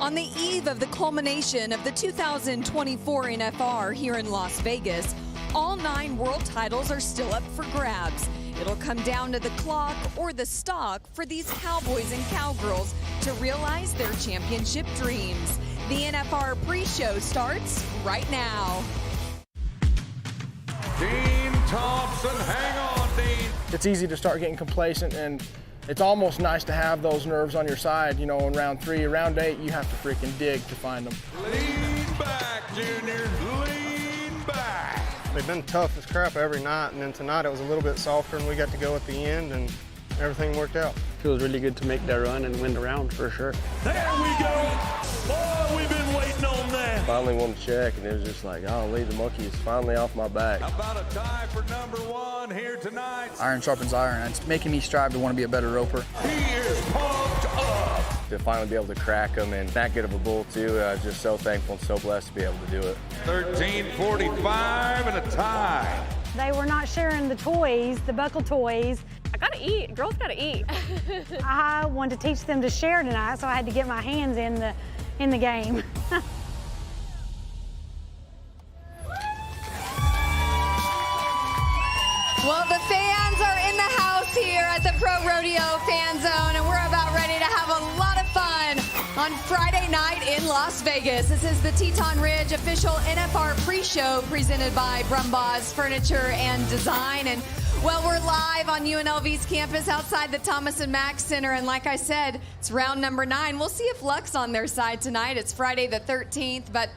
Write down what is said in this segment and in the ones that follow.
On the eve of the culmination of the 2024 NFR here in Las Vegas, all 9 world titles are still up for grabs. It'll come down to the clock or the stock for these cowboys and cowgirls to realize their championship dreams. The NFR Preshow starts right now. Dean Thompson, hang on, Dean. It's easy to start getting complacent, and it's almost nice to have those nerves on your side. You know, in round 3, round 8, you have to freaking dig to find them. Lean back, Junior, lean back. They've been tough as crap every night, and then tonight it was a little bit softer, and we got to go at the end, and everything worked out. Feels really good to make that run and win the round for sure. There we go. Boy, we've been waiting on that. Finally won the check, and it was just like, oh, the monkey is finally off my back. How about a tie for number 1 here tonight? Iron sharpens iron, and it's making me strive to want to be a better roper. He is pumped up. To finally be able to crack him, and that good of a bull too, I was just so thankful and so blessed to be able to do it. 13:45 and a tie. They were not sharing the toys, the buckle toys. I gotta eat. Girls gotta eat. I wanted to teach them to share tonight, so I had to get my hands in the game. Well, the fans are in the house here at the Pro Rodeo Fan Zone, and we're about ready to have a lot of fun on Friday night in Las Vegas. This is the Teton Ridge official NFR Pre-Show presented by Brumbaugh's Furniture and Design. And well, we're live on UNLV's campus outside the Thomas Mack Center, and like I said, it's round number 9. We'll see if luck's on their side tonight. It's Friday the 13th, but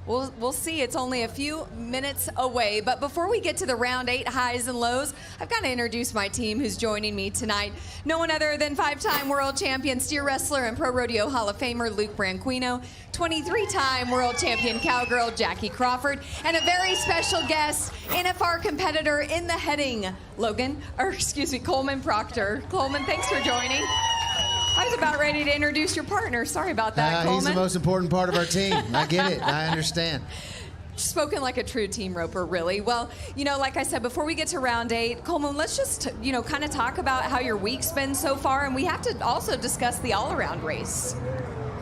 we'll see. It's only a few minutes away. But before we get to the round 8 highs and lows, I've got to introduce my team who's joining me tonight. No one other than 5-time world champion steer wrestler and Pro Rodeo Hall of Famer Luke Branquinho, 23-time world champion cowgirl Jackie Crawford, and a very special guest, NFR competitor in the heading, Coleman Proctor. Coleman, thanks for joining. I was about ready to introduce your partner. Sorry about that, Coleman. He's the most important part of our team. I get it. I understand. Spoken like a true team roper, really. Well, you know, like I said, before we get to round 8, Coleman, let's just, kind of talk about how your week's been so far, and we have to also discuss the all-around race.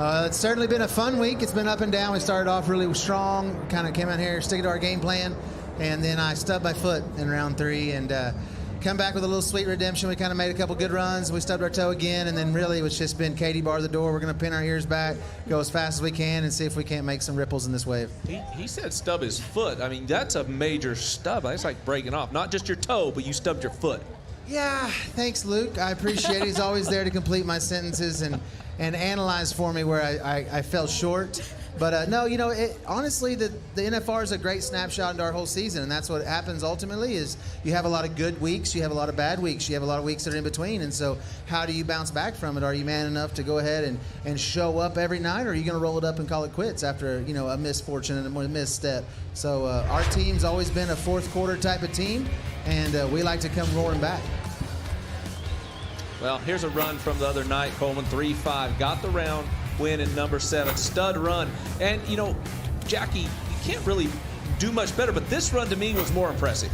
It's certainly been a fun week. It's been up and down. We started off really strong, kind of came out here, sticking to our game plan, and then I stubbed my foot in round 3, and come back with a little sweet redemption. We kind of made a couple good runs. We stubbed our toe again, and then really it's just been Kadee bar the door. We're going to pin our ears back, go as fast as we can, and see if we can't make some ripples in this wave. He said stub his foot. I mean, that's a major stub. That's like breaking off. Not just your toe, but you stubbed your foot. Yeah, thanks, Luke. I appreciate it. He's always there to complete my sentences and analyze for me where I fell short. But no, honestly, the NFR is a great snapshot into our whole season, and that's what happens ultimately is you have a lot of good weeks, you have a lot of bad weeks, you have a lot of weeks that are in between, and so how do you bounce back from it? Are you man enough to go ahead and show up every night, or are you going to roll it up and call it quits after, a misfortune and a misstep? So our team's always been a fourth quarter type of team, and we like to come roaring back. Well, here's a run from the other night, Coleman, 3-5, got the round win in number 7, stud run. And, Jackie, you can't really do much better, but this run to me was more impressive.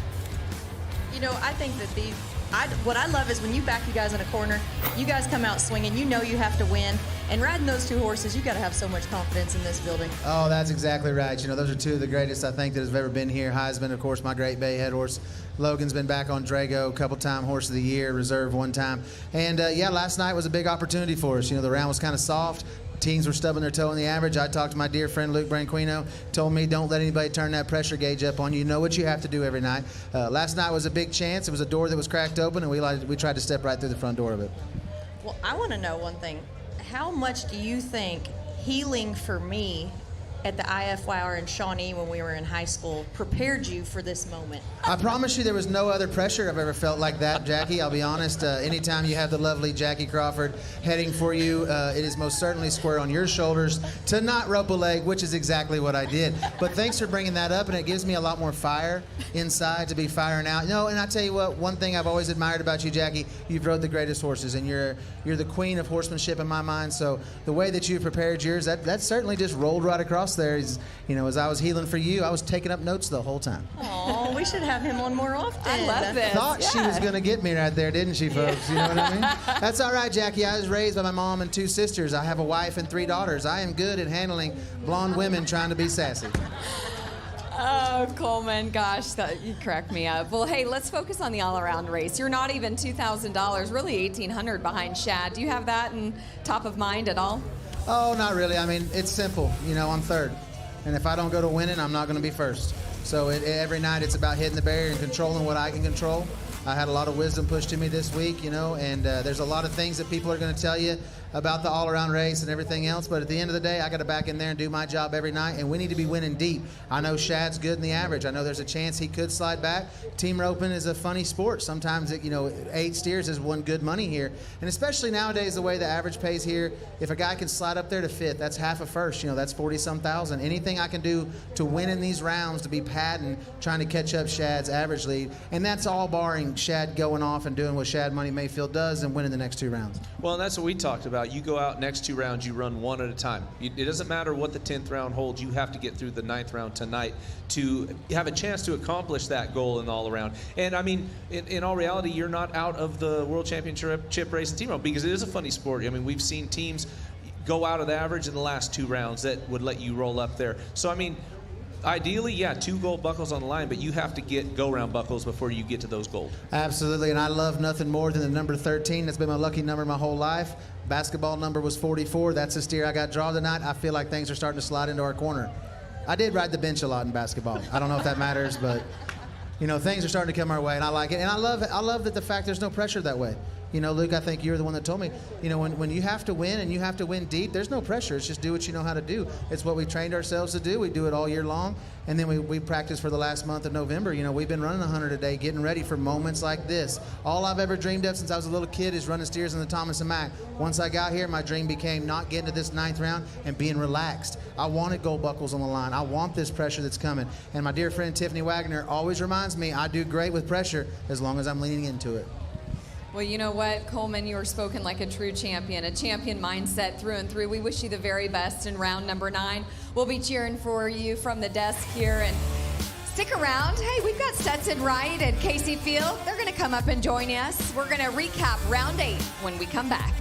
I think that what I love is when you back you guys in a corner, you guys come out swinging, you have to win. And riding those 2 horses, you got to have so much confidence in this building. Oh, that's exactly right. Those are 2 of the greatest I think that has ever been here. Heisman, of course, my Great Bay head horse. Logan's been back on Drago, couple-time horse of the year, reserve 1 time. And last night was a big opportunity for us. The round was kind of soft. Teams were stubbing their toe in the average. I talked to my dear friend Luke Branquinho, told me don't let anybody turn that pressure gauge up on you. You know what you have to do every night. Last night was a big chance. It was a door that was cracked open, and we tried to step right through the front door of it. Well, I want to know one thing. How much do you think healing for me at the IFYR in Shawnee when we were in high school prepared you for this moment? I promise you there was no other pressure I've ever felt like that, Jackie. I'll be honest. Anytime you have the lovely Jackie Crawford heading for you, it is most certainly square on your shoulders to not rope a leg, which is exactly what I did. But thanks for bringing that up, and it gives me a lot more fire inside to be firing out. And I tell you what, one thing I've always admired about you, Jackie, you've rode the greatest horses, and you're the queen of horsemanship in my mind. So the way that you've prepared yours, that certainly just rolled right across house there, he's, you know, as I was healing for you, I was taking up notes the whole time. Oh, we should have him on more often. I love this. Thought she was going to get me right there, didn't she, folks? You know what I mean? That's all right, Jackie. I was raised by my mom and 2 sisters. I have a wife and 3 daughters. I am good at handling blonde women trying to be sassy. Oh, Coleman, gosh, you cracked me up. Well, hey, let's focus on the all-around race. You're not even $2,000, really $1,800 behind Shad. Do you have that in top of mind at all? Oh, not really. I mean, it's simple. You know, I'm third. And if I don't go to winning, I'm not going to be first. So every night it's about hitting the barrier and controlling what I can control. I had a lot of wisdom pushed to me this week, you know, and there's a lot of things that people are going to tell you about the all-around race and everything else, but at the end of the day, I got to back in there and do my job every night, and we need to be winning deep. I know Shad's good in the average. I know there's a chance he could slide back. Team roping is a funny sport. Sometimes, 8 steers is one good money here, and especially nowadays, the way the average pays here, if a guy can slide up there to 5th, that's half a first. That's 40-some thousand. Anything I can do to win in these rounds, to be padding, trying to catch up Shad's average lead, and that's all barring Shad going off and doing what Shad Money Mayfield does and winning the next 2 rounds. Well, and that's what we talked about. You go out next 2 rounds, you run one at a time. It doesn't matter what the 10th round holds. You have to get through the 9th round tonight to have a chance to accomplish that goal in the all-around. And, I mean, in all reality, you're not out of the World Championship race and team round because it is a funny sport. I mean, we've seen teams go out of the average in the last 2 rounds that would let you roll up there. So, I mean, ideally, yeah, 2 gold buckles on the line, but you have to get go-round buckles before you get to those gold. Absolutely, and I love nothing more than the number 13. That's been my lucky number my whole life. Basketball number was 44. That's a steer I got drawn tonight. I feel like things are starting to slide into our corner. I did ride the bench a lot in basketball. I don't know if that matters, but things are starting to come our way, and I like it. And I love it. I love that the fact there's no pressure that way. Luke, I think you're the one that told me, when you have to win and you have to win deep, there's no pressure. It's just do what you know how to do. It's what we trained ourselves to do. We do it all year long. And then we practice for the last month of November. We've been running 100 a day, getting ready for moments like this. All I've ever dreamed of since I was a little kid is running steers in the Thomas and Mack. Once I got here, my dream became not getting to this 9th round and being relaxed. I wanted gold buckles on the line. I want this pressure that's coming. And my dear friend Tiffany Wagner always reminds me I do great with pressure as long as I'm leaning into it. Well, you know what, Coleman, you were spoken like a true champion, a champion mindset through and through. We wish you the very best in round number 9. We'll be cheering for you from the desk here. And stick around. Hey, we've got Stetson Wright and Kaycee Feild. They're going to come up and join us. We're going to recap round 8 when we come back.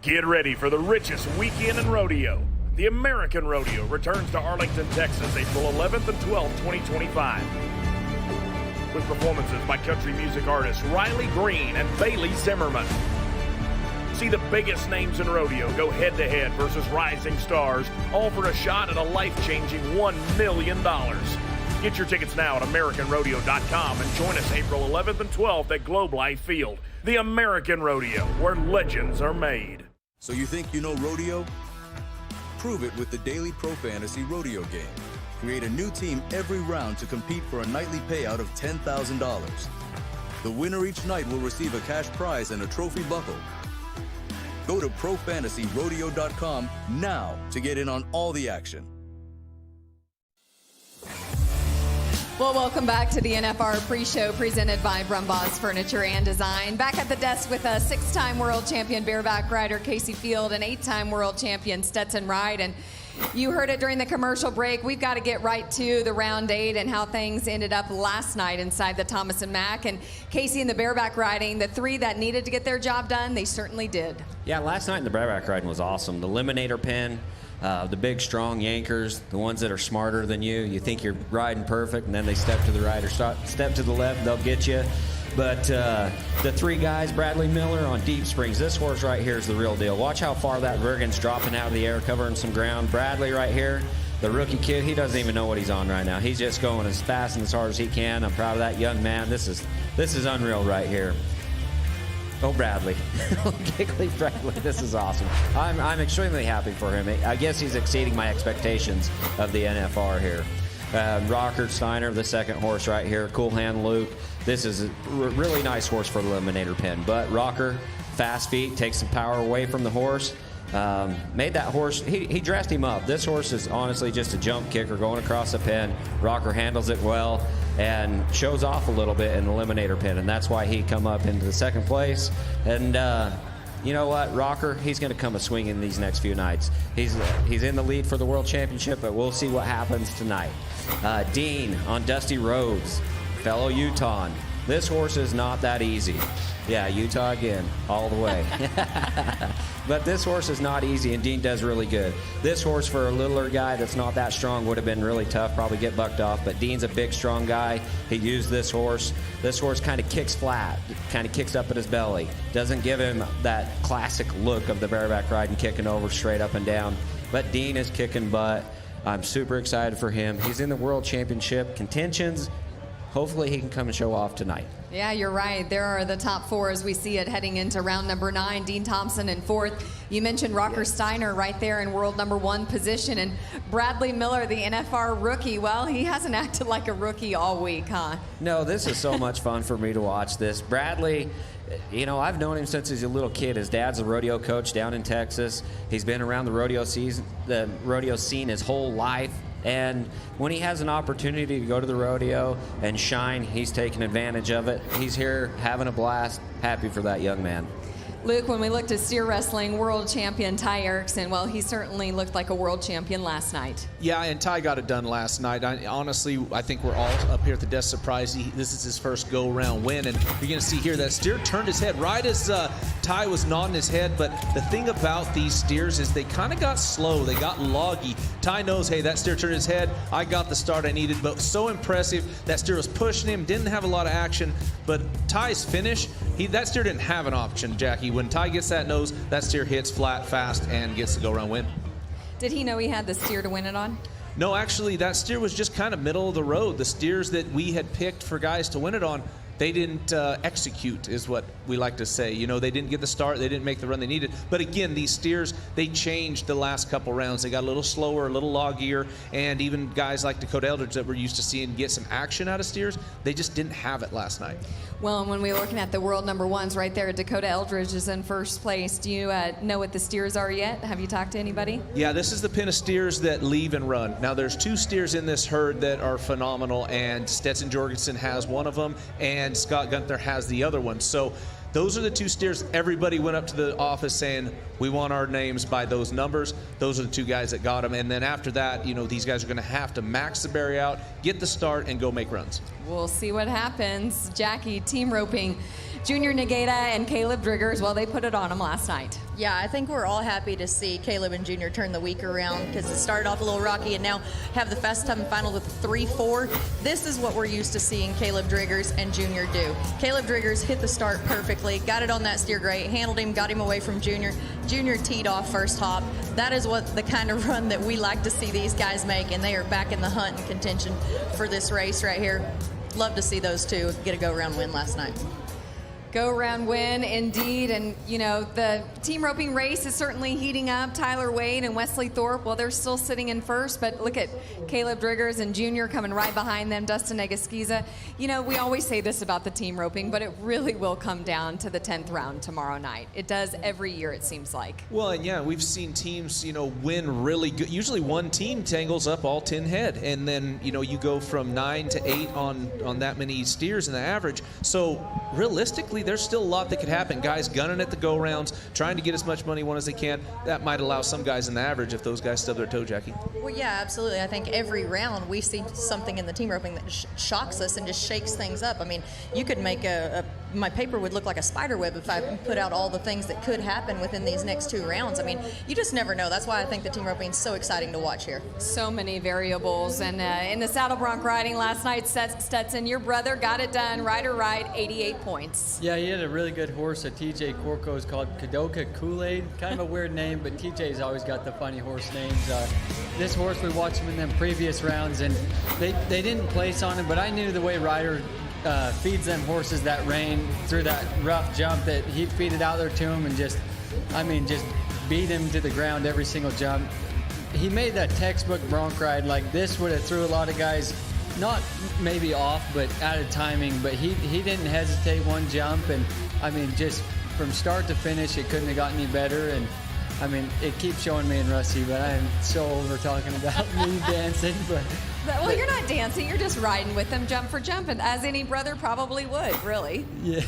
Get ready for the richest weekend in rodeo. The American Rodeo returns to Arlington, Texas, April 11th and 12th, 2025. With performances by country music artists Riley Green and Bailey Zimmerman. See the biggest names in rodeo go head-to-head versus rising stars, all for a shot at a life-changing $1 million. Get your tickets now at AmericanRodeo.com and join us April 11th and 12th at Globe Life Field. The American Rodeo, where legends are made. So you think you know rodeo? Prove it with the daily Pro Fantasy Rodeo game. Create a new team every round to compete for a nightly payout of $10,000. The winner each night will receive a cash prize and a trophy buckle. Go to ProFantasyRodeo.com now to get in on all the action. Well, welcome back to the NFR Preshow presented by Brumbaugh's Furniture and Design. Back at the desk with a 6-time world champion bareback rider Kaycee Feild and 8-time world champion Stetson Wright. And you heard it during the commercial break. We've got to get right to the round 8 and how things ended up last night inside the Thomas and Mack. And Kaycee in the bareback riding, the 3 that needed to get their job done, they certainly did. Yeah, last night in the bareback riding was awesome. The eliminator pin. The big, strong yankers, the ones that are smarter than you. You think you're riding perfect, and then they step to the right or step to the left, they'll get you. But the 3 guys, Bradley Miller on Deep Springs, this horse right here is the real deal. Watch how far that Vergen's dropping out of the air, covering some ground. Bradley right here, the rookie kid, he doesn't even know what he's on right now. He's just going as fast and as hard as he can. I'm proud of that young man. This is unreal right here. Oh, Bradley. Giggly Bradley. This is awesome. I'm extremely happy for him. I guess he's exceeding my expectations of the NFR here. Rocker Steiner, the second horse right here. Cool Hand Luke. This is a really nice horse for the Eliminator Pen. But Rocker, fast feet, takes some power away from the horse. Made that horse, he dressed him up. This horse is honestly just a jump kicker going across the pen. Rocker handles it well and shows off a little bit in the Eliminator Pen, and that's why he come up into the second place. And you know what, Rocker, he's going to come a swinging these next few nights. He's in the lead for the World Championship, but we'll see what happens tonight. Dean on Dusty Roads, fellow Utah. This horse is not that easy. Yeah, Utah again, all the way. But this horse is not easy, and Dean does really good. This horse, for a littler guy that's not that strong, would have been really tough, probably get bucked off. But Dean's a big, strong guy. He used this horse. This horse kind of kicks flat, kind of kicks up at his belly. Doesn't give him that classic look of the bareback ride and kicking over straight up and down. But Dean is kicking butt. I'm super excited for him. He's in the World Championship contentions. Hopefully he can come and show off tonight. Yeah, you're right. There are the top 4 as we see it heading into round number 9. Dean Thompson in 4th. You mentioned Rocker Steiner right there in world number 1 position. And Bradley Miller, the NFR rookie, well, he hasn't acted like a rookie all week, huh? No, this is so much fun for me to watch this. Bradley, you know, I've known him since he's a little kid. His dad's a rodeo coach down in Texas. He's been around the rodeo scene his whole life. And when he has an opportunity to go to the rodeo and shine, he's taking advantage of it. He's here having a blast. Happy for that young man. Luke, when we looked at steer wrestling, world champion Ty Erickson, well, he certainly looked like a world champion last night. Yeah, and Ty got it done last night. Honestly, I think we're all up here at the desk surprised. This is his first go-round win, and you're going to see here that steer turned his head right as Ty was nodding his head. But the thing about these steers is they kind of got slow. They got loggy. Ty knows, hey, that steer turned his head. I got the start I needed, but so impressive. That steer was pushing him, didn't have a lot of action, but Ty's finish, that steer didn't have an option, Jackie. When Ty gets that nose, that steer hits flat, fast, and gets the go-round win. Did he know he had the steer to win it on? No, actually, that steer was just kind of middle of the road. The steers that we had picked for guys to win it on, they didn't execute, is what we like to say. You know, they didn't get the start, they didn't make the run they needed. But again, these steers, they changed the last couple rounds. They got a little slower, a little loggier, and even guys like Dakota Eldridge that we're used to seeing get some action out of steers, they just didn't have it last night. Well, and when we're looking at the world number 1s right there, Dakota Eldridge is in first place. Do you know what the steers are yet? Have you talked to anybody? Yeah, this is the pen of steers that leave and run. Now, there's 2 steers in this herd that are phenomenal, and Stetson Jorgensen has one of them, and Scott Gunther has the other one. So those are the 2 steers. Everybody went up to the office saying, we want our names by those numbers. Those are the 2 guys that got them. And then after that, you know, these guys are going to have to max the barrier out, get the start, and go make runs. We'll see what happens. Jackie, team roping. Junior Negata and Caleb Driggers, well, they put it on him last night. Yeah, I think we're all happy to see Caleb and Junior turn the week around because it started off a little rocky and now have the fast time final with 3-4. This is what we're used to seeing Caleb Driggers and Junior do. Caleb Driggers hit the start perfectly, got it on that steer great, handled him, got him away from Junior. Junior teed off first hop. That is what the kind of run that we like to see these guys make, and they are back in the hunt and contention for this race right here. Love to see those 2 get a go-round win last night. Go-round win, indeed. And, you know, the team roping race is certainly heating up. Tyler Wade and Wesley Thorpe, well, they're still sitting in first, but look at Caleb Driggers and Junior coming right behind them, Dustin Egaskiza. You know, we always say this about the team roping, but it really will come down to the 10th round tomorrow night. It does every year, it seems like. Well, and yeah, we've seen teams, you know, win really good. Usually one team tangles up all 10 head, and then, you know, you go from 9 to 8 on that many steers in the average. So realistically, there's still a lot that could happen. Guys gunning at the go-rounds, trying to get as much money won as they can. That might allow some guys in the average if those guys stub their toe, Jackie. Well, yeah, absolutely. I think every round we see something in the team roping that shocks us and just shakes things up. I mean, you could make a my paper would look like a spider web if I put out all the things that could happen within these next 2 rounds. I mean, you just never know. That's why I think the team roping is so exciting to watch here. So many variables. And in the saddle bronc riding last night, Stetson, your brother got it done. Rider Right, 88 points. Yeah, he had a really good horse, a TJ Corco's called Kadoka Kool-Aid. Kind of a weird name, but TJ's always got the funny horse names. This horse, we watched him in them previous rounds, and they didn't place on him, but I knew the way Ryder feeds them horses that rain through that rough jump that he'd feed it out there to him and just beat him to the ground every single jump. He made that textbook bronc ride. Like, this would have threw a lot of guys, not maybe off, but out of timing, but he didn't hesitate one jump, and I mean, just from start to finish, it couldn't have gotten any better. And I mean, it keeps showing me and Rusty, but I am so over talking about me dancing. Well, you're not dancing. You're just riding with them jump for jump, and as any brother probably would, really. Yeah.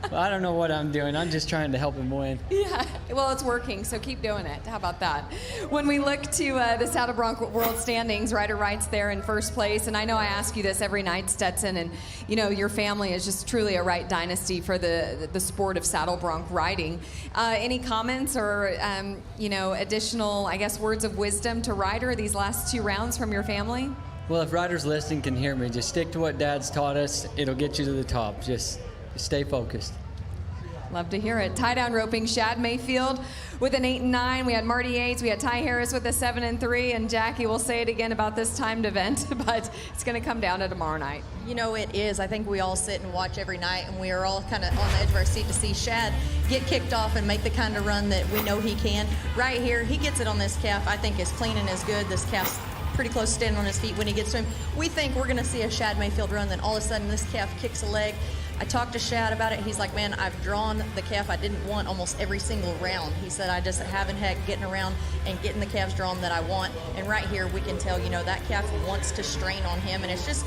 Well, I don't know what I'm doing. I'm just trying to help him win. Yeah. Well, it's working, so keep doing it. How about that? When we look to the saddle bronc world standings, Rider Right's there in first place, and I know I ask you this every night, Stetson, and you know your family is just truly a Wright dynasty for the sport of saddle bronc riding. Any comments or additional, I guess, words of wisdom to Rider these last 2 rounds from your family? Well, if riders listening can hear me, just stick to what Dad's taught us. It'll get you to the top. Just stay focused. Love to hear it. Tie down roping, Shad Mayfield with an 8-9. We had Marty Yates. We had Ty Harris with a 7-3. And Jackie will say it again about this timed event, but it's going to come down to tomorrow night. You know, it is. I think we all sit and watch every night, and we are all kind of on the edge of our seat to see Shad get kicked off and make the kind of run that we know he can. Right here, he gets it on this calf. I think as clean and as good. This calf's pretty close to standing on his feet when he gets to him. We think we're going to see a Shad Mayfield run, then all of a sudden this calf kicks a leg. I talked to Shad about it. He's like, man, I've drawn the calf I didn't want almost every single round. He said, I just haven't had getting around and getting the calves drawn that I want. And right here, we can tell, that calf wants to strain on him, and it's just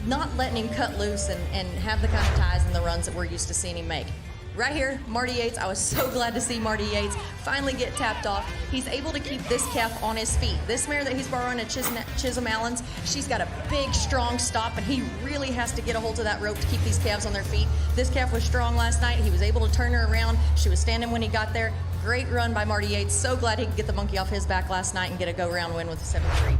not letting him cut loose and have the kind of ties and the runs that we're used to seeing him make. Right here, Marty Yates. I was so glad to see Marty Yates finally get tapped off. He's able to keep this calf on his feet. This mare that he's borrowing at Chisholm Allen's, she's got a big, strong stop, and he really has to get a hold of that rope to keep these calves on their feet. This calf was strong last night. He was able to turn her around. She was standing when he got there. Great run by Marty Yates. So glad he could get the monkey off his back last night and get a go-round win with a 7-3.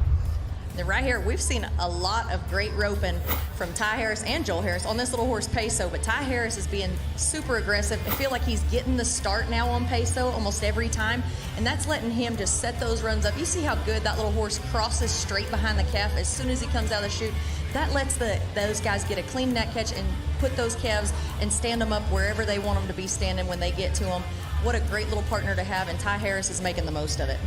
Then right here, we've seen a lot of great roping from Ty Harris and Joel Harris on this little horse Peso, but Ty Harris is being super aggressive. I feel like he's getting the start now on Peso almost every time, and that's letting him just set those runs up. You see how good that little horse crosses straight behind the calf as soon as he comes out of the chute. That lets those guys get a clean neck catch and put those calves and stand them up wherever they want them to be standing when they get to them. What a great little partner to have, and Ty Harris is making the most of it.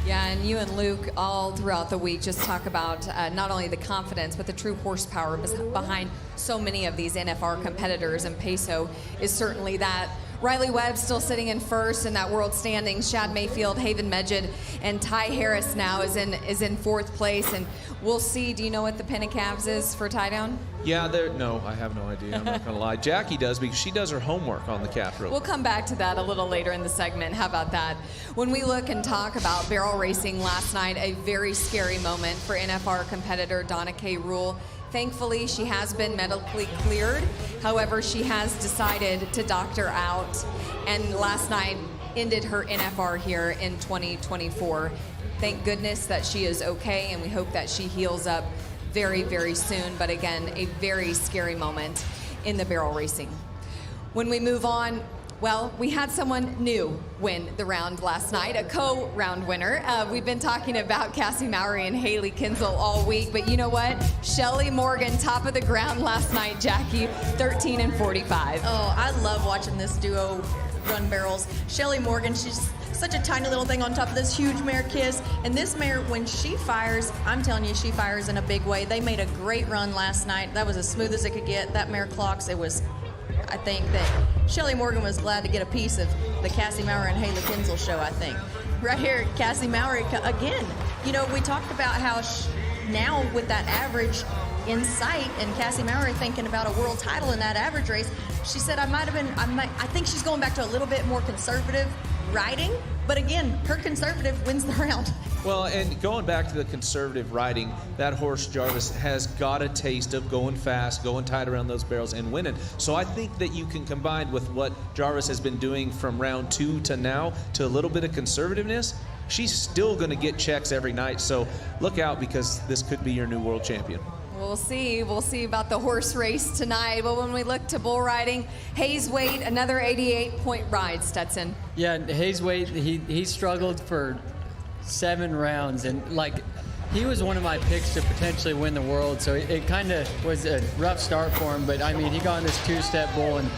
Yeah, and you and Luke all throughout the week just talk about not only the confidence, but the true horsepower behind so many of these NFR competitors, and Peso is certainly that. Riley Webb still sitting in first in that world standings. Shad Mayfield, Haven Medjid, and Ty Harris now is in fourth place. And we'll see. Do you know what the pin of calves is for tie down? Yeah, no, I have no idea. I'm not going to lie. Jackie does because she does her homework on the calf rope. We'll come back to that a little later in the segment. How about that? When we look and talk about barrel racing last night, a very scary moment for NFR competitor Donna K. Rule. Thankfully, she has been medically cleared. However, she has decided to doctor out, and last night ended her NFR here in 2024. Thank goodness that she is okay, and we hope that she heals up very, very soon. But again, a very scary moment in the barrel racing. When we move on, well, we had someone new win the round last night, a co-round winner. We've been talking about Cassie Mowry and Haley Kinsel all week, but you know what? Shelley Morgan, top of the ground last night, Jackie, 13-45. Oh, I love watching this duo run barrels. Shelley Morgan, she's such a tiny little thing on top of this huge mare Kiss, and this mare, when she fires, I'm telling you, she fires in a big way. They made a great run last night. That was as smooth as it could get. That mare clocks. It was, I think that Shelley Morgan was glad to get a piece of the Cassie Mowry and Haley Kinsel show, I think. Right here, Cassie Mowry, again, we talked about how now with that average in sight and Cassie Mowry thinking about a world title in that average race, she said, I think she's going back to a little bit more conservative riding, but again, her conservative wins the round. Well, and going back to the conservative riding, that horse Jarvis has got a taste of going fast, going tight around those barrels, and winning. So I think that you can combine with what Jarvis has been doing from round 2 to now to a little bit of conservativeness. She's still going to get checks every night. So look out, because this could be your new world champion. We'll see. We'll see about the horse race tonight. But when we look to bull riding, Hayes Waite, another 88-point ride, Stetson. Yeah, Hayes Waite, he struggled for 7 rounds, and like he was one of my picks to potentially win the world. So it kind of was a rough start for him. But I mean, he got in this 2-step bull, and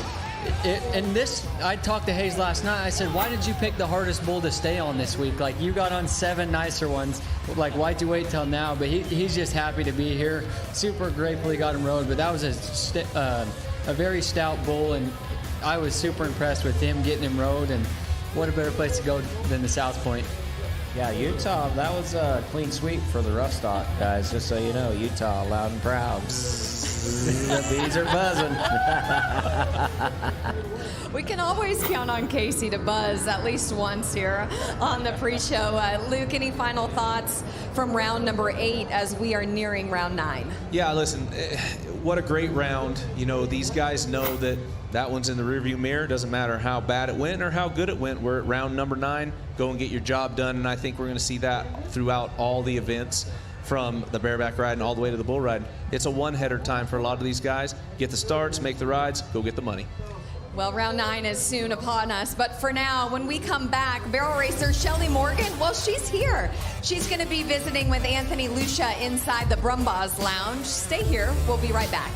I talked to Hayes last night. I said, why did you pick the hardest bull to stay on this week? Like, you got on 7 nicer ones. Like, why'd you wait till now? But he's just happy to be here. Super grateful he got him rode. But that was a very stout bull, and I was super impressed with him getting him rode. And what a better place to go than the South Point. Yeah, Utah, that was a clean sweep for the rough stock, guys. Just so you know, Utah, loud and proud. The bees are buzzing. We can always count on Kaycee to buzz at least once here on the pre-show. Luke, any final thoughts from round number 8 as we are nearing round 9? Yeah, listen, what a great round. You know, these guys know that one's in the rearview mirror. Doesn't matter how bad it went or how good it went. We're at round number 9. Go and get your job done, and I think we're going to see that throughout all the events, from the bareback riding all the way to the bull riding. It's a one-header time for a lot of these guys. Get the starts, make the rides, go get the money. Well, round 9 is soon upon us, but for now, when we come back, barrel racer Shelley Morgan, well, she's here. She's going to be visiting with Anthony Lucia inside the Brumbaugh's lounge. Stay here. We'll be right back.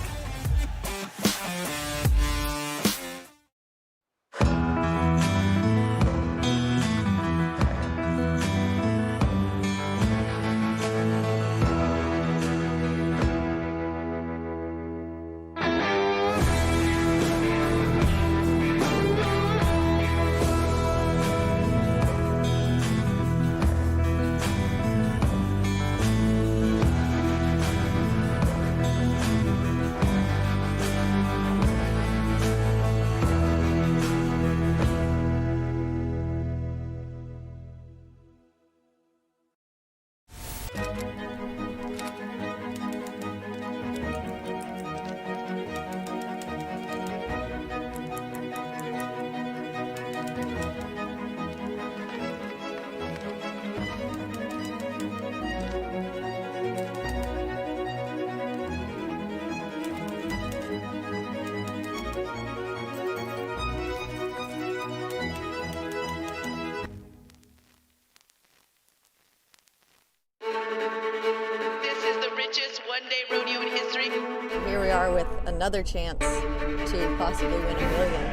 Here we are with another chance to possibly win $1 million.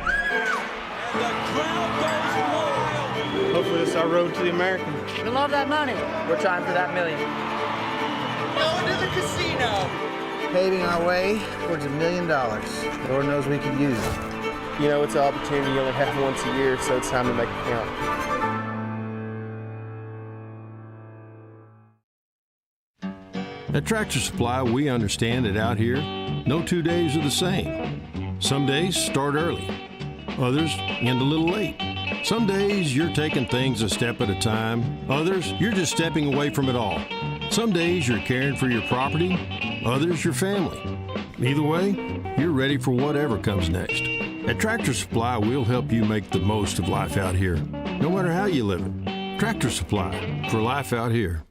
Hopefully this is our road to the American. We love that money. We're trying for that $1 million. Going to the casino. Paving our way towards $1 million. Lord knows we could use it. You know, it's an opportunity you only have once a year, so it's time to make it count. At Tractor Supply, we understand that out here, no 2 days are the same. Some days start early, others end a little late. Some days you're taking things a step at a time, others you're just stepping away from it all. Some days you're caring for your property, others your family. Either way, you're ready for whatever comes next. At Tractor Supply, we'll help you make the most of life out here, no matter how you live it. Tractor Supply, for life out here.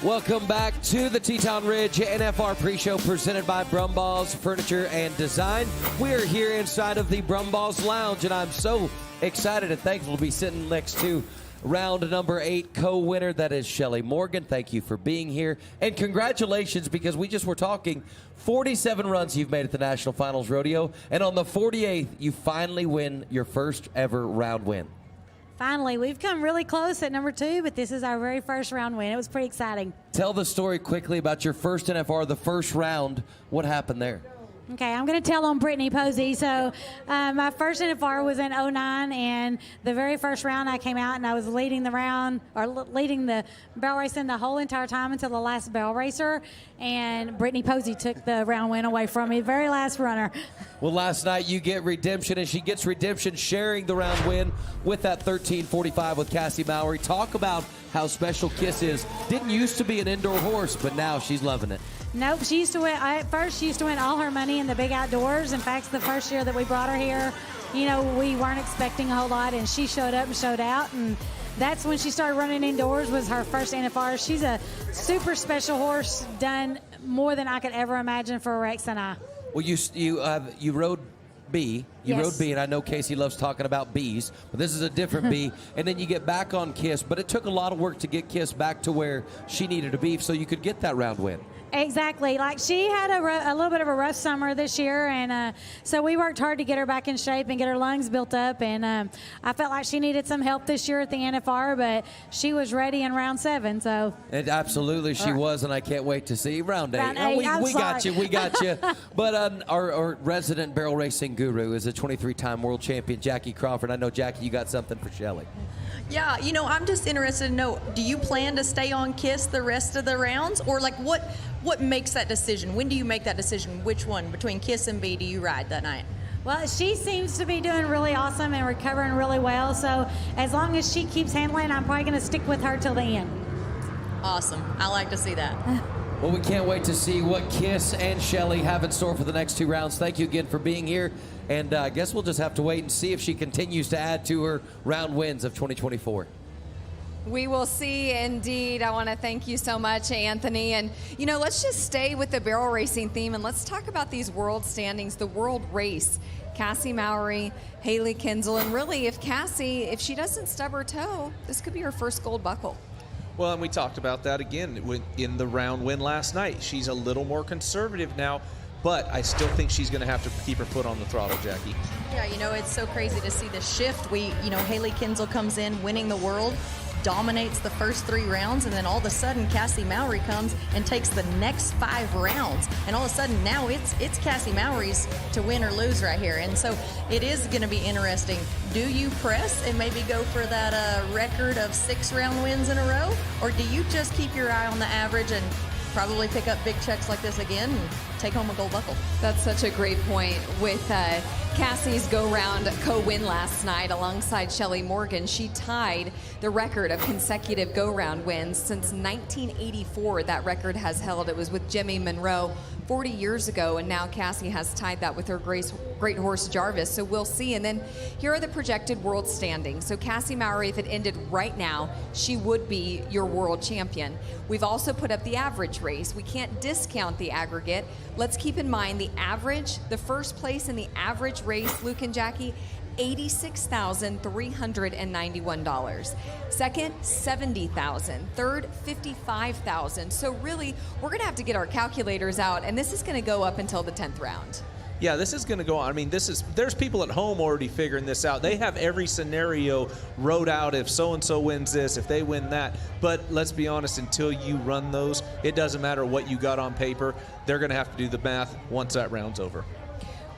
Welcome back to the Teton Ridge NFR Preshow presented by Brumbaugh's Furniture and Design. We are here inside of the Brumbaugh's Lounge, and I'm so excited and thankful to be sitting next to round number 8 co-winner. That is Shelley Morgan. Thank you for being here. And congratulations, because we just were talking 47 runs you've made at the National Finals Rodeo, and on the 48th, you finally win your first ever round win. Finally, we've come really close at number 2, but this is our very first round win. It was pretty exciting. Tell the story quickly about your first NFR, the first round. What happened there? Okay, I'm going to tell on Brittany Posey. So my first NFR was in 09, and the very first round I came out and I was leading the round, or leading the barrel racing the whole entire time until the last barrel racer, and Brittany Posey took the round win away from me, very last runner. Well, last night you get redemption, and she gets redemption sharing the round win with that 13:45 with Kaycee Mauney. Talk about how special Kiss is. Didn't used to be an indoor horse, but now she's loving it. Nope, she used to win. At first, she used to win all her money in the big outdoors. In fact, the first year that we brought her here, you know, we weren't expecting a whole lot, and she showed up and showed out, and that's when she started running indoors, was her first NFR. She's a super special horse, done more than I could ever imagine for Rex and I. Well, you rode B. You rode B, and I know Kaycee loves talking about Bs, but this is a different B. And then you get back on Kiss, but it took a lot of work to get Kiss back to where she needed to be so you could get that round win. Exactly. Like, she had a little bit of a rough summer this year, and so we worked hard to get her back in shape and get her lungs built up, and I felt like she needed some help this year at the NFR, but she was ready in round 7. So. And absolutely she was, and I can't wait to see round 8. Round 8. We got you. But our resident barrel racing guru is a 23-time world champion, Jackie Crawford. I know, Jackie, you got something for Shelley. Yeah, you know, I'm just interested to know, do you plan to stay on Kiss the rest of the rounds? Or, like, what makes that decision? When do you make that decision? Which one between Kiss and B do you ride that night? Well, she seems to be doing really awesome and recovering really well. So as long as she keeps handling, I'm probably going to stick with her till the end. Awesome. I like to see that. Well, we can't wait to see what Kiss and Shelley have in store for the next 2 rounds. Thank you again for being here. And I guess we'll just have to wait and see if she continues to add to her round wins of 2024. We will see, indeed. I want to thank you so much, Anthony. And, you know, let's just stay with the barrel racing theme, and let's talk about these world standings, the world race. Kaycee Mauney, Haley Kinsel, and really, if she doesn't stub her toe, this could be her first gold buckle. Well, and we talked about that again in the round win last night. She's a little more conservative now, but I still think she's going to have to keep her foot on the throttle, Jackie. Yeah, you know, it's so crazy to see the shift. Haley Kinsel comes in winning the world, dominates the first 3 rounds, and then all of a sudden Kaycee Mauney comes and takes the next 5 rounds, and all of a sudden now it's Kaycee Mauney's to win or lose right here. And so it is going to be interesting. Do you press and maybe go for that record of 6 round wins in a row, or do you just keep your eye on the average and probably pick up big checks like this again and take home a gold buckle? That's such a great point. With Cassie's go-round co-win last night alongside Shelley Morgan, she tied the record of consecutive go-round wins since 1984. That record has held. It was with Jimmy Monroe 40 years ago, and now Kaycee has tied that with her great horse Jarvis. So we'll see. And then here are the projected world standings. So Kaycee Mauney, if it ended right now, she would be your world champion. We've also put up the average race. We can't discount the aggregate. Let's keep in mind the average, the first place in the average race, Luke and Jackie, $86,391. Second, $70,000. Third, $55,000. So really, we're going to have to get our calculators out, and this is going to go up until the 10th round. Yeah, this is going to go on. I mean, there's people at home already figuring this out. They have every scenario wrote out. If so-and-so wins this, if they win that. But let's be honest, until you run those, it doesn't matter what you got on paper. They're going to have to do the math once that round's over.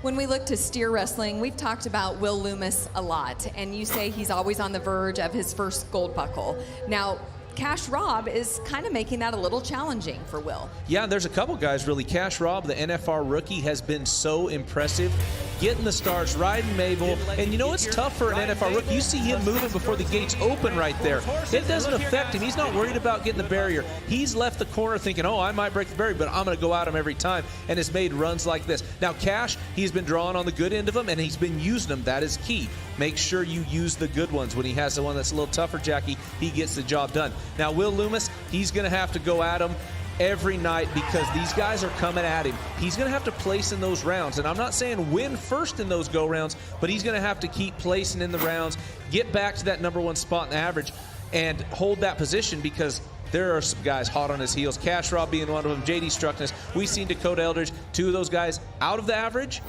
When we look to steer wrestling, we've talked about Will Loomis a lot, and you say he's always on the verge of his first gold buckle. Now, Cash Rob is kind of making that a little challenging for Will. Yeah, there's a couple guys really. Cash Rob, the NFR rookie, has been so impressive. Getting the stars, riding Mabel. And you know it's tough for an NFR rookie. You see him moving before the gates open right there. It doesn't affect him. He's not worried about getting the barrier. He's left the corner thinking, oh, I might break the barrier, but I'm going to go at him every time, and has made runs like this. Now, Cash, he's been drawing on the good end of them, and he's been using them. That is key. Make sure you use the good ones. When he has the one that's a little tougher, Jackie, he gets the job done. Now, Will Loomis, he's going to have to go at him every night because these guys are coming at him. He's going to have to place in those rounds, and I'm not saying win first in those go rounds, but he's going to have to keep placing in the rounds, get back to that number 1 spot in the average, and hold that position because there are some guys hot on his heels. Cash Rob being one of them, JD Struckness. We've seen Dakota Eldridge, 2 of those guys out of the average.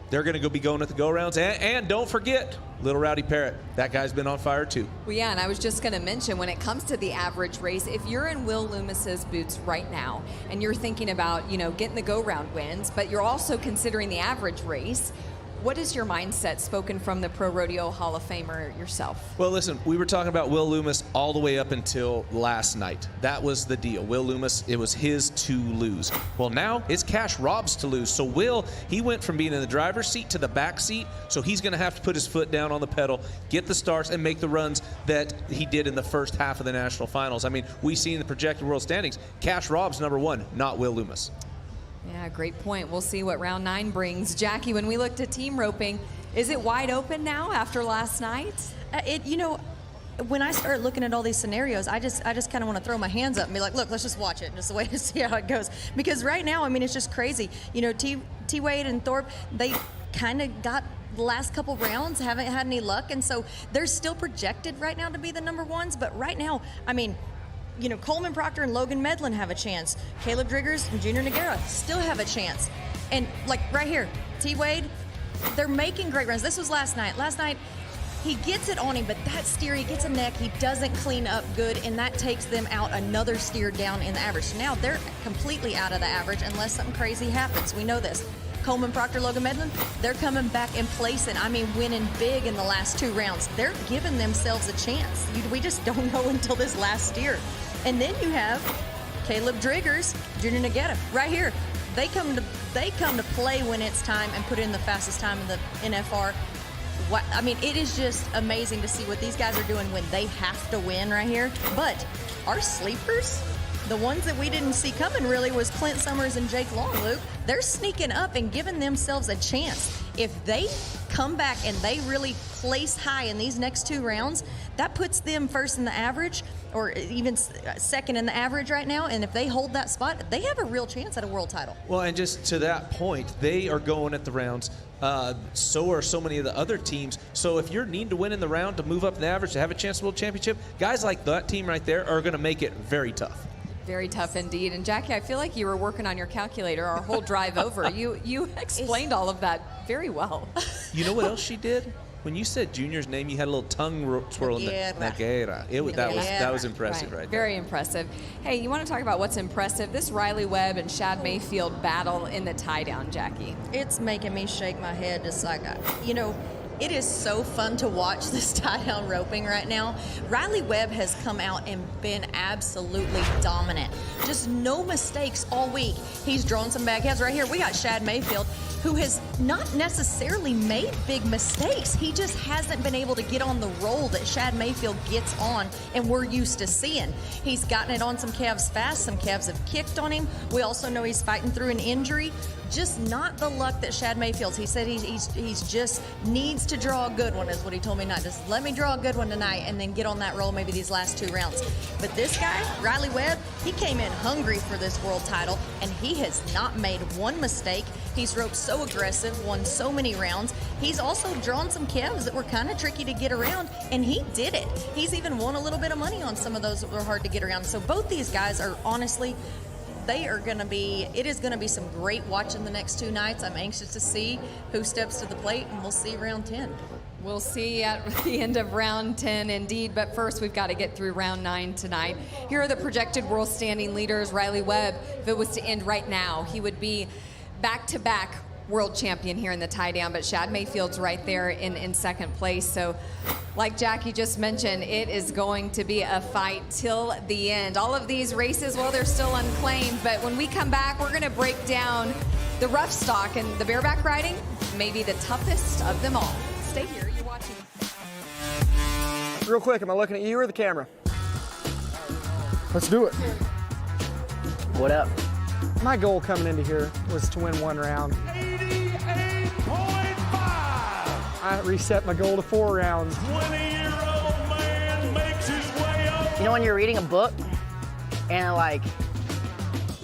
They're going to be going at the go rounds, and don't forget Little Rowdy Parrott, that guy's been on fire too. Well, yeah, and I was just going to mention, when it comes to the average race, if you're in Will Loomis's boots right now and you're thinking about, getting the go-round wins, but you're also considering the average race, what is your mindset, spoken from the Pro Rodeo Hall of Famer yourself? Well, listen, we were talking about Will Loomis all the way up until last night. That was the deal. Will Loomis, it was his to lose. Well, now it's Cash Rob's to lose. So Will, he went from being in the driver's seat to the back seat, so he's going to have to put his foot down on the pedal, get the starts, and make the runs that he did in the first half of the national finals. I mean, we see in the projected world standings, Cash Rob's number 1, not Will Loomis. Yeah, great point. We'll see what round 9 brings. Jackie, when we looked at team roping, is it wide open now after last night? When I start looking at all these scenarios, I just kind of want to throw my hands up and be like, look, let's just watch it and just wait to see how it goes. Because right now, I mean, it's just crazy. T. Wade and Thorpe, they kind of got the last couple rounds, haven't had any luck, and so they're still projected right now to be the number 1s. But right now, I mean, Coleman Proctor and Logan Medlin have a chance. Caleb Driggers and Junior Noguera still have a chance. And like right here, T. Wade, they're making great runs. This was last night. Last night, he gets it on him, but that steer, he gets a neck, he doesn't clean up good, and that takes them out another steer down in the average. So now they're completely out of the average unless something crazy happens. We know this. Coleman Proctor, Logan Medlin, they're coming back and placing, winning big in the last 2 rounds. They're giving themselves a chance. We just don't know until this last steer. And then you have Caleb Driggers, Junior Noguera, right here. They come to play when it's time and put in the fastest time in the NFR. It is just amazing to see what these guys are doing when they have to win right here. But our sleepers, the ones that we didn't see coming really, was Clint Summers and Jake Long, Luke. They're sneaking up and giving themselves a chance. If they come back and they really place high in these next 2 rounds, that puts them first in the average, or even second in the average right now. And if they hold that spot, they have a real chance at a world title. Well, and just to that point, they are going at the rounds. So are so many of the other teams. So if you're needing to win in the round to move up in the average, to have a chance to win a championship, guys like that team right there are going to make it very tough. Very tough indeed. And Jackie, I feel like you were working on your calculator our whole drive over. You explained all of that very well. You know what else she did? When you said Junior's name, you had a little tongue swirl in the Noguera. That was impressive right there. Very impressive. Hey, you want to talk about what's impressive? This Riley Webb and Shad Mayfield battle in the tie down, Jackie. It's making me shake my head just like, it is so fun to watch this tie-down roping right now. Riley Webb has come out and been absolutely dominant. Just no mistakes all week. He's drawn some bag heads right here. We got Shad Mayfield, who has not necessarily made big mistakes. He just hasn't been able to get on the roll that Shad Mayfield gets on and we're used to seeing. He's gotten it on some calves fast. Some calves have kicked on him. We also know he's fighting through an injury. Just not the luck that Shad Mayfield's. He said he's just needs to draw a good one, is what he told me. Not just let me draw a good one tonight and then get on that roll maybe these last 2 rounds. But this guy, Riley Webb, he came in hungry for this world title, and he has not made one mistake. He's roped so aggressive, won so many rounds. He's also drawn some calves that were kind of tricky to get around, and he did it. He's even won a little bit of money on some of those that were hard to get around. So both these guys are honestly, it is going to be some great watching the next 2 nights. I'm anxious to see who steps to the plate, and we'll see round 10. We'll see at the end of round 10 indeed, but first we've got to get through round 9 tonight. Here are the projected world standing leaders. Riley Webb, if it was to end right now, he would be back-to-back world champion here in the tie down, but Shad Mayfield's right there in second place. So like Jackie just mentioned, it is going to be a fight till the end. All of these races, well, they're still unclaimed, but when we come back, we're going to break down the rough stock and the bareback riding, maybe the toughest of them all. Stay here, you're watching. Real quick, am I looking at you or the camera? Let's do it. What up? My goal coming into here was to win 1 round. 88.5! I reset my goal to 4 rounds. 20-year-old man makes his way up. You know when you're reading a book and I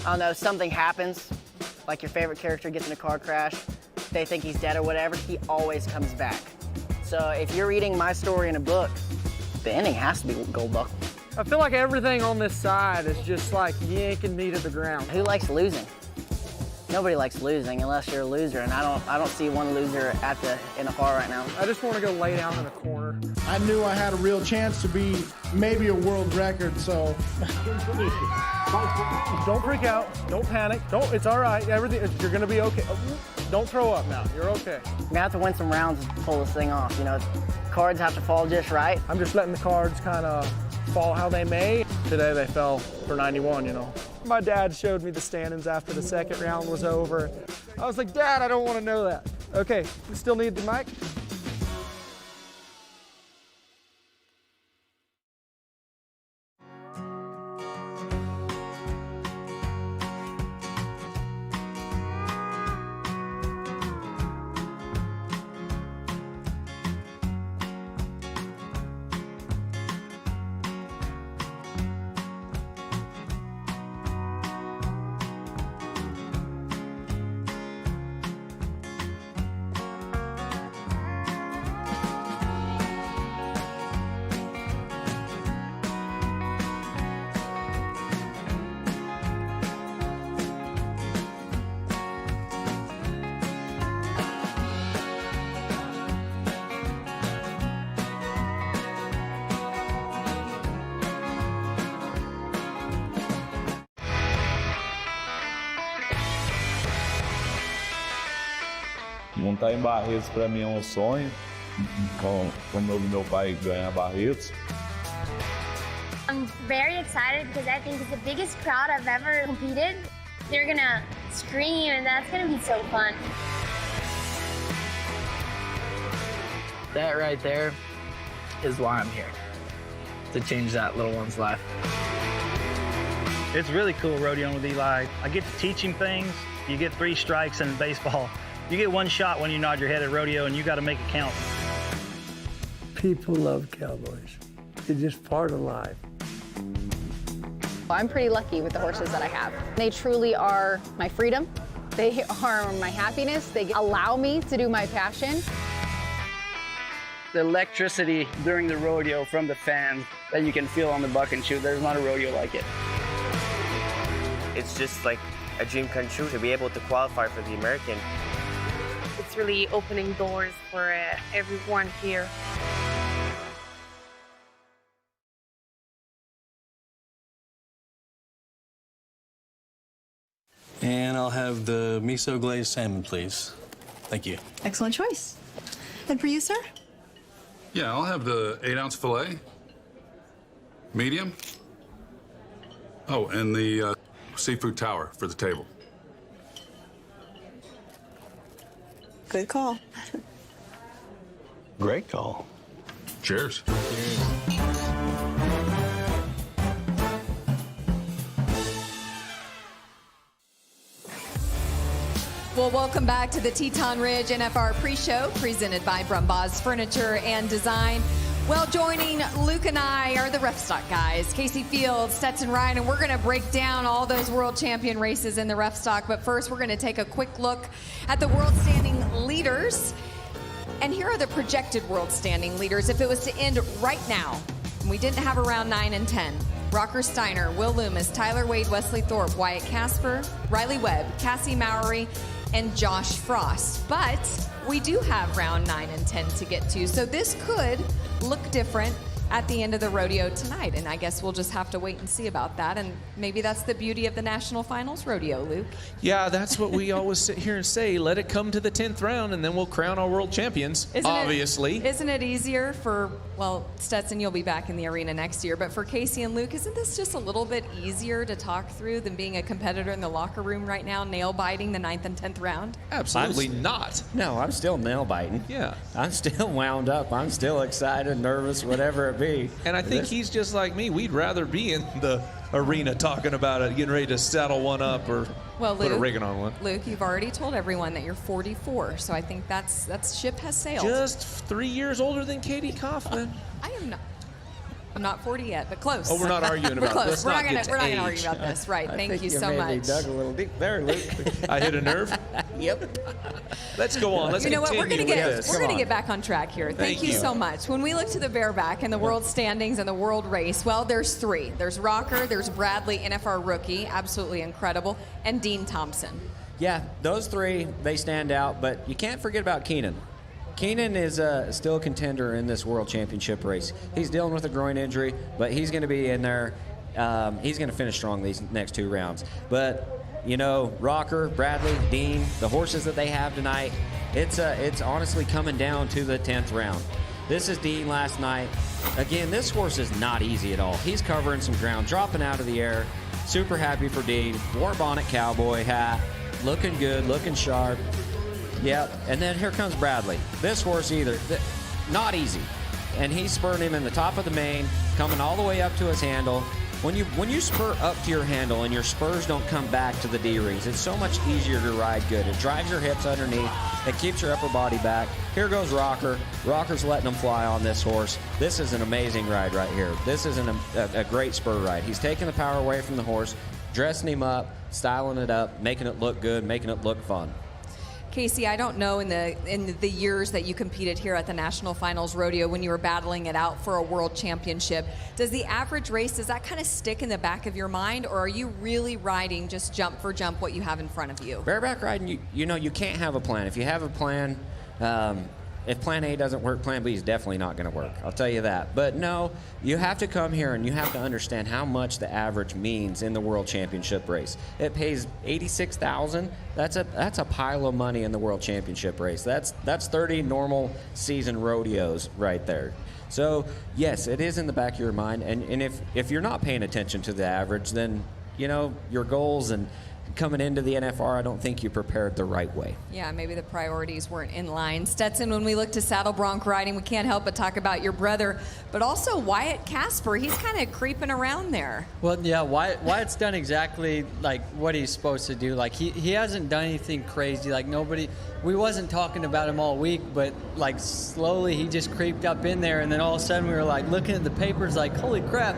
don't know, something happens, like your favorite character gets in a car crash, they think he's dead or whatever, he always comes back. So if you're reading my story in a book, the ending has to be gold buckle. I feel like everything on this side is just like yanking me to the ground. Who likes losing? Nobody likes losing unless you're a loser, and I don't see one loser at the NFR right now. I just want to go lay down in a corner. I knew I had a real chance to be maybe a world record, so. Don't freak out. Don't panic. It's all right. You're going to be okay. Don't throw up now. You're okay. We have to win some rounds to pull this thing off. You know, cards have to fall just right. I'm just letting the cards kind of fall how they may. Today they fell for 91, you know. My dad showed me the standings after the second round was over. I was like, Dad, I don't want to know that. Okay, we still need the mic? Montar em Barretos para mim é sonho, como eu vi meu pai ganhar Barretos. I'm very excited because I think it's the biggest crowd I've ever competed. They're gonna scream and that's gonna be so fun. That right there is why I'm here, to change that little one's life. It's really cool rodeoing with Eli. I get to teach him things. You get 3 strikes in baseball. You get 1 shot when you nod your head at rodeo, and you got to make it count. People love cowboys. It's just part of life. I'm pretty lucky with the horses that I have. They truly are my freedom. They are my happiness. They allow me to do my passion. The electricity during the rodeo from the fans that you can feel on the buck and shoot, there's not a rodeo like it. It's just like a dream come true to be able to qualify for the American. It's really opening doors for everyone here. And I'll have the miso glazed salmon, please. Thank you. Excellent choice. And for you, sir? Yeah, I'll have the 8-ounce filet. Medium. Oh, and the seafood tower for the table. Good call. Great call. Cheers. Well, welcome back to the Teton Ridge NFR Preshow, presented by Brumbaugh's Furniture and Design. Well, joining Luke and I are the rough stock guys, Kaycee Feild, Stetson Wright, and we're going to break down all those world champion races in the rough stock. But first, we're going to take a quick look at the world standing leaders. And here are the projected world standing leaders. If it was to end right now, and we didn't have around 9 and 10, Rocker Steiner, Will Loomis, Tyler Wade, Wesley Thorpe, Wyatt Casper, Riley Webb, Cassie Mowry, and Josh Frost. But we do have round 9 and 10 to get to, so this could look different at the end of the rodeo tonight, and I guess we'll just have to wait and see about that, and maybe that's the beauty of the National Finals Rodeo, Luke. Yeah, that's what we always sit here and say. Let it come to the 10th round, and then we'll crown our world champions, obviously. Isn't it easier for, well, Stetson, you'll be back in the arena next year, but for Kaycee and Luke, isn't this just a little bit easier to talk through than being a competitor in the locker room right now, nail-biting the 9th and 10th round? Absolutely not. No, I'm still nail-biting. Yeah. I'm still wound up. I'm still excited, nervous, whatever it be. And I think he's just like me. We'd rather be in the arena talking about it, getting ready to saddle one up or put a rigging on one. Luke, you've already told everyone that you're 44, so I think that's ship has sailed. Just 3 years older than Kadee Coffman. I am not. I'm not 40 yet, but close. Oh, we're not arguing about close. this. We're not going to argue about this. Right. Thank you so much. Dug a little deep there, Luke. I hit a nerve? Yep. Let's go on. Let's you know what? We're going continue to get back on track here. Thank you so much. When we look to the bareback and the world standings and the world race, well, there's 3. There's Rocker, there's Bradley, NFR rookie, absolutely incredible, and Dean Thompson. Yeah, those three, they stand out, but you can't forget about Keenan. Keenan is still a contender in this World Championship race. He's dealing with a groin injury, but he's going to be in there. He's going to finish strong these next 2 rounds. But, you know, Rocker, Bradley, Dean, the horses that they have tonight, it's honestly coming down to the 10th round. This is Dean last night. Again, this horse is not easy at all. He's covering some ground, dropping out of the air. Super happy for Dean. War bonnet cowboy hat. Looking good, looking sharp. Yep, and then here comes Bradley. This horse not easy. And he's spurring him in the top of the mane, coming all the way up to his handle. When you spur up to your handle and your spurs don't come back to the D-rings, it's so much easier to ride good. It drives your hips underneath. It keeps your upper body back. Here goes Rocker. Rocker's letting him fly on this horse. This is an amazing ride right here. This is a great spur ride. He's taking the power away from the horse, dressing him up, styling it up, making it look good, making it look fun. Kaycee, I don't know in the years that you competed here at the National Finals Rodeo when you were battling it out for a world championship, does the average race, does that kind of stick in the back of your mind, or are you really riding just jump for jump what you have in front of you? Bareback riding, you know, you can't have a plan. If you have a plan, if plan A doesn't work, plan B is definitely not going to work. I'll tell you that. But no, you have to come here and you have to understand how much the average means in the World Championship race. It pays $86,000. That's a pile of money in the World Championship race. That's 30 normal season rodeos right there. So yes, it is in the back of your mind. And if you're not paying attention to the average, then you know your goals and coming into the NFR, I don't think you prepared the right way. Yeah, maybe the priorities weren't in line. Stetson, when we look to saddle bronc riding, we can't help but talk about your brother, but also Wyatt Casper. He's kind of creeping around there. Well, yeah, Wyatt's done exactly like what he's supposed to do. Like he hasn't done anything crazy. Like we wasn't talking about him all week, but like slowly he just creeped up in there, and then all of a sudden we were like looking at the papers like, holy crap,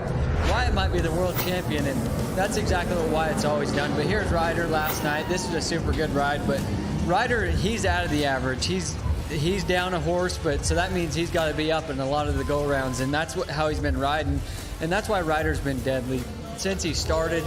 Wyatt might be the world champion, and that's exactly what Wyatt's always done. But here's Ryder last night. This is a super good ride, but Ryder, he's out of the average. He's down a horse, but so that means he's got to be up in a lot of the go-rounds, and that's how he's been riding, and that's why Ryder's been deadly. Since he started,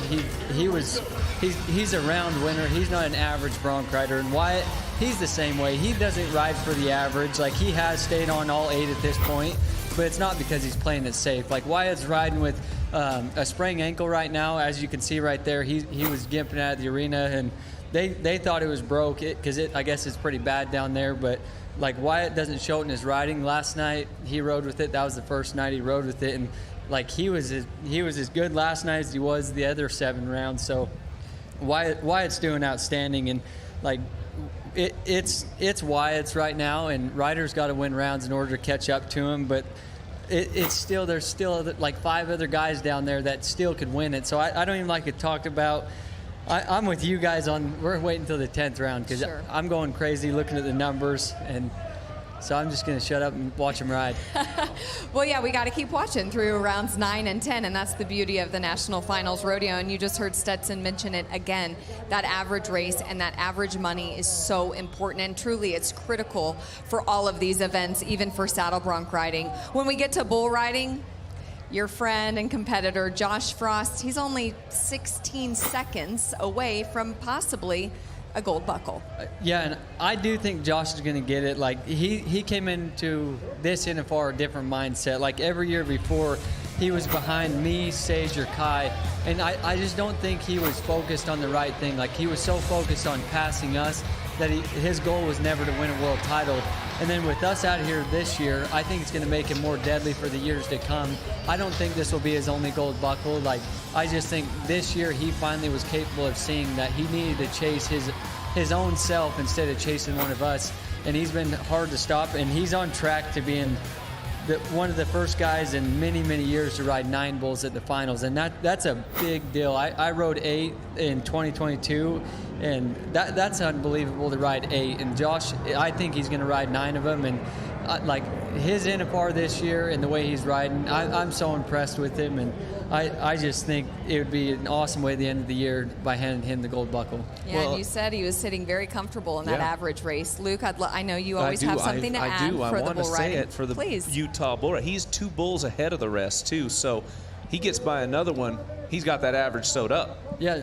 he's a round winner. He's not an average bronc rider, and Wyatt, he's the same way. He doesn't ride for the average. Like, he has stayed on all 8 at this point, but it's not because he's playing it safe. Like, Wyatt's riding with a sprained ankle right now. As you can see right there, he was gimping out of the arena, and they thought it was broke because I guess it's pretty bad down there, but like Wyatt doesn't show it in his riding. Last night he rode with it. That was the first night he rode with it, and like he was as good last night as he was the other 7 rounds. So Wyatt's doing outstanding, and like it's Wyatt's right now, and Ryder's got to win rounds in order to catch up to him, but there's still like 5 other guys down there that still could win it. So I don't even like to talk about. I'm with you guys we're waiting until the 10th round because Sure. I'm going crazy looking at the numbers, and so I'm just going to shut up and watch them ride. Well, yeah, we got to keep watching through rounds 9 and 10, and that's the beauty of the National Finals Rodeo. And you just heard Stetson mention it again. That average race and that average money is so important, and truly it's critical for all of these events, even for saddle bronc riding. When we get to bull riding, your friend and competitor Josh Frost, he's only 16 seconds away from possibly a gold buckle. Yeah, and I do think Josh is going to get it. Like, he came into this NFR a different mindset. Like, every year before, he was behind me, Sage, or Kai, and I just don't think he was focused on the right thing. Like, he was so focused on passing us that his goal was never to win a world title. And then with us out here this year, I think it's going to make him more deadly for the years to come. I don't think this will be his only gold buckle. Like, I just think this year he finally was capable of seeing that he needed to chase his own self instead of chasing one of us. And he's been hard to stop, and he's on track to being one of the first guys in many, many years to ride 9 bulls at the finals, and that's a big deal. I rode 8 in 2022, and that's unbelievable to ride 8. And Josh, I think he's going to ride 9 of them, and like his NFR this year and the way he's riding, I'm so impressed with him, and I just think it would be an awesome way at the end of the year by handing him the gold buckle. Yeah, and you said he was sitting very comfortable in that average race. Luke, I know you always have something to add for the bull riding. I want to say it for the Please. Utah bull ride. He's 2 bulls ahead of the rest, too, so he gets by another one. He's got that average sewed up. Yeah,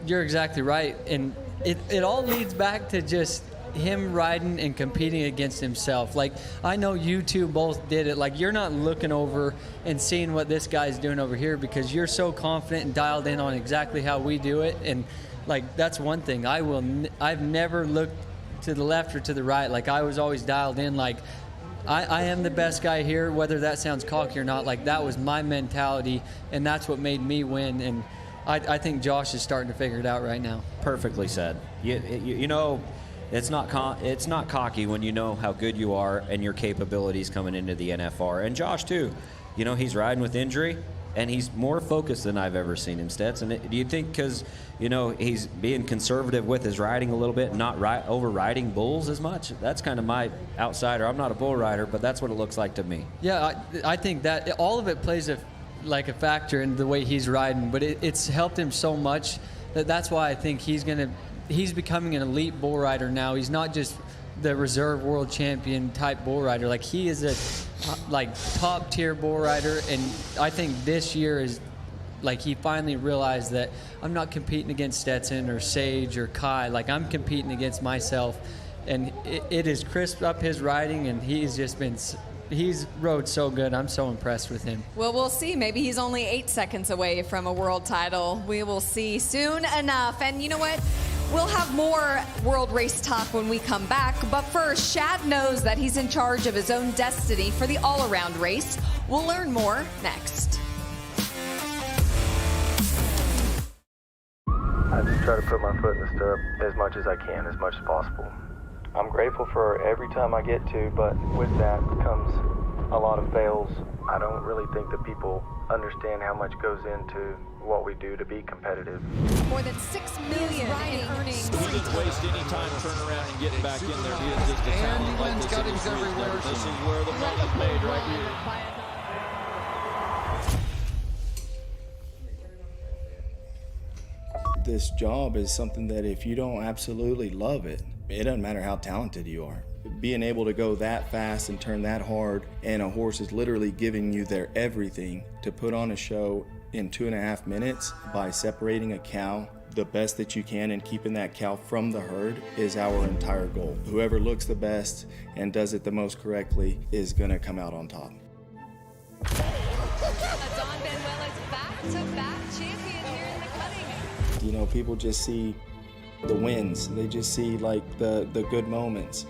you're exactly right. And it all leads back to just him riding and competing against himself. Like, I know you two both did it. Like, you're not looking over and seeing what this guy's doing over here because you're so confident and dialed in on exactly how we do it. And like, that's one thing. I've never looked to the left or to the right. Like, I was always dialed in. Like, I am the best guy here, whether that sounds cocky or not. Like, that was my mentality, and that's what made me win. And I think Josh is starting to figure it out right now. Perfectly said. You know, it's not cocky when you know how good you are and your capabilities coming into the NFR. And Josh, too. You know, he's riding with injury, and he's more focused than I've ever seen him, Stetson. Do you think because, you know, he's being conservative with his riding a little bit and not overriding bulls as much? That's kind of my outsider. I'm not a bull rider, but that's what it looks like to me. Yeah, I think that all of it plays a factor in the way he's riding, but it's helped him so much that's why I think he's becoming an elite bull rider now. He's not just the reserve world champion type bull rider. Like, he is a top tier bull rider, and I think this year is like he finally realized that I'm not competing against Stetson or Sage or Kai. Like, I'm competing against myself, and it has crisped up his riding, and he's rode so good. I'm so impressed with him. Well, we'll see. Maybe he's only 8 seconds away from a world title. We will see soon enough. And you know what? We'll have more world race talk when we come back. But first, Shad knows that he's in charge of his own destiny for the all-around race. We'll learn more next. I just try to put my foot in the stirrup as much as I can, as much as possible. I'm grateful for every time I get to, but with that comes a lot of fails. I don't really think that people understand how much goes into what we do to be competitive. More than $6 million in earnings. He didn't waste any time turning around and getting back in there. He is just a talent like this. Cuttings everywhere. This is where the money's made right here. This job is something that if you don't absolutely love it, it doesn't matter how talented you are. Being able to go that fast and turn that hard, and a horse is literally giving you their everything to put on a show in 2.5 minutes by separating a cow the best that you can and keeping that cow from the herd is our entire goal. Whoever looks the best and does it the most correctly is gonna come out on top. Back-to-back champion here in the cutting. You know, people just see the wins. They just see like the good moments.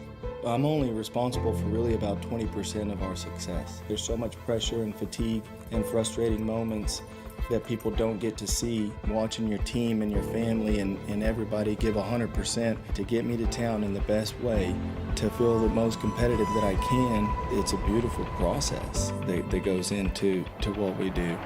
I'm only responsible for really about 20% of our success. There's so much pressure and fatigue and frustrating moments that people don't get to see. Watching your team and your family and everybody give 100% to get me to town in the best way, to feel the most competitive that I can, it's a beautiful process that goes into what we do.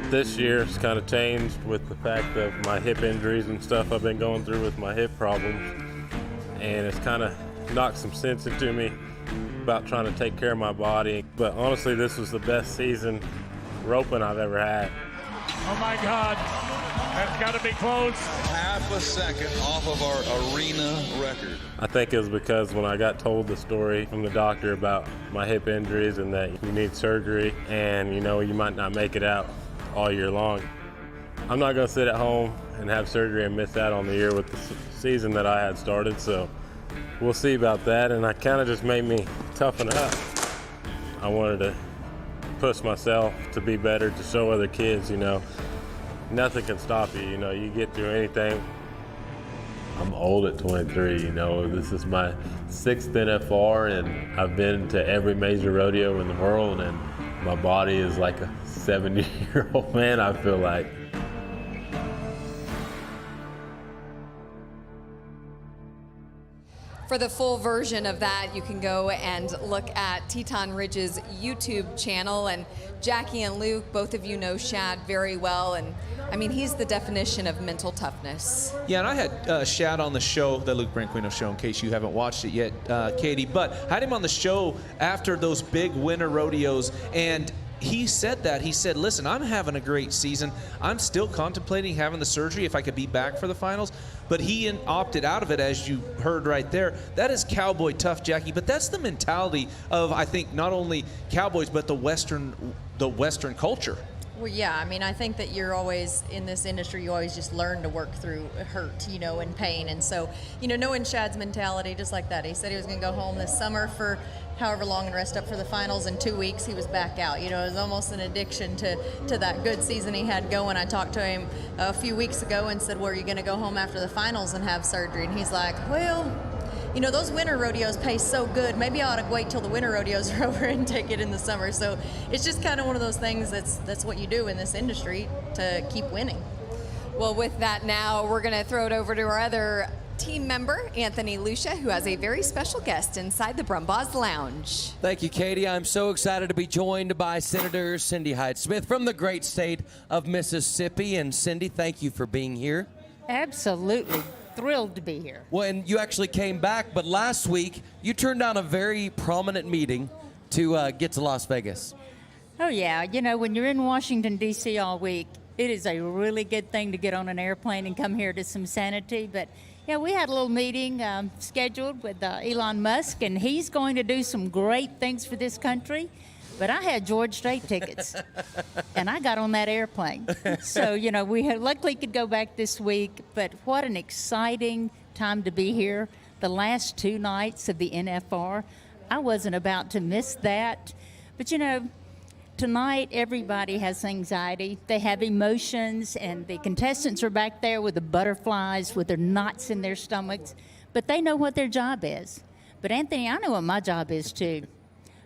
This year it's kind of changed with the fact of my hip injuries and stuff I've been going through with my hip problems, and it's kind of knocked some sense into me about trying to take care of my body. But honestly, this was the best season roping I've ever had. Oh my God, that's got to be close. Half a second off of our arena record. I think it was because when I got told the story from the doctor about my hip injuries and that you need surgery and you know you might not make it out all year long. I'm not going to sit at home and have surgery and miss out on the year with the season that I had started, so we'll see about that. And that kind of just made me toughen up. I wanted to push myself to be better, to show other kids, you know, nothing can stop you, you know, you get through anything. I'm old at 23, you know, this is my 6th NFR, and I've been to every major rodeo in the world, and My body is like a 70-year-old man, I feel like. For the full version of that, you can go and look at Teton Ridge's YouTube channel. And Jackie and Luke, both of you know Shad very well. And I mean, he's the definition of mental toughness. Yeah, and I had Shad on the show, the Luke Branquinho show, in case you haven't watched it yet, Kadee. But I had him on the show after those big winter rodeos, and he said that. He said, listen, I'm having a great season. I'm still contemplating having the surgery if I could be back for the finals. But he opted out of it, as you heard right there. That is cowboy tough, Jackie. But that's the mentality of, I think, not only cowboys, but the Western culture. Well, yeah, I mean, I think that you're always, in this industry, you always just learn to work through hurt, you know, and pain. And so, you know, knowing Shad's mentality, just like that, he said he was going to go home this summer for however long and rest up for the finals. In 2 weeks, he was back out. You know, it was almost an addiction to that good season he had going. I talked to him a few weeks ago and said, well, are you going to go home after the finals and have surgery? And he's like, well, you know, those winter rodeos pay so good. Maybe I ought to wait till the winter rodeos are over and take it in the summer. So it's just kind of one of those things that's what you do in this industry to keep winning. Well, with that now, we're going to throw it over to our other team member, Anthony Lucia, who has a very special guest inside the Brumbaugh's Lounge. Thank you, Kadee. I'm so excited to be joined by Senator Cindy Hyde-Smith from the great state of Mississippi. And Cindy, thank you for being here. Absolutely. Thrilled to be here. Well, and you actually came back, but last week you turned down a very prominent meeting to get to Las Vegas. Oh, yeah. You know, when you're in Washington, D.C. all week, it is a really good thing to get on an airplane and come here to some sanity. But, yeah, we had a little meeting scheduled with Elon Musk, and he's going to do some great things for this country. But I had George Strait tickets, and I got on that airplane. So, you know, we luckily could go back this week, but what an exciting time to be here. The last 2 nights of the NFR, I wasn't about to miss that. But, you know, tonight everybody has anxiety. They have emotions, and the contestants are back there with the butterflies, with their knots in their stomachs. But they know what their job is. But, Anthony, I know what my job is, too.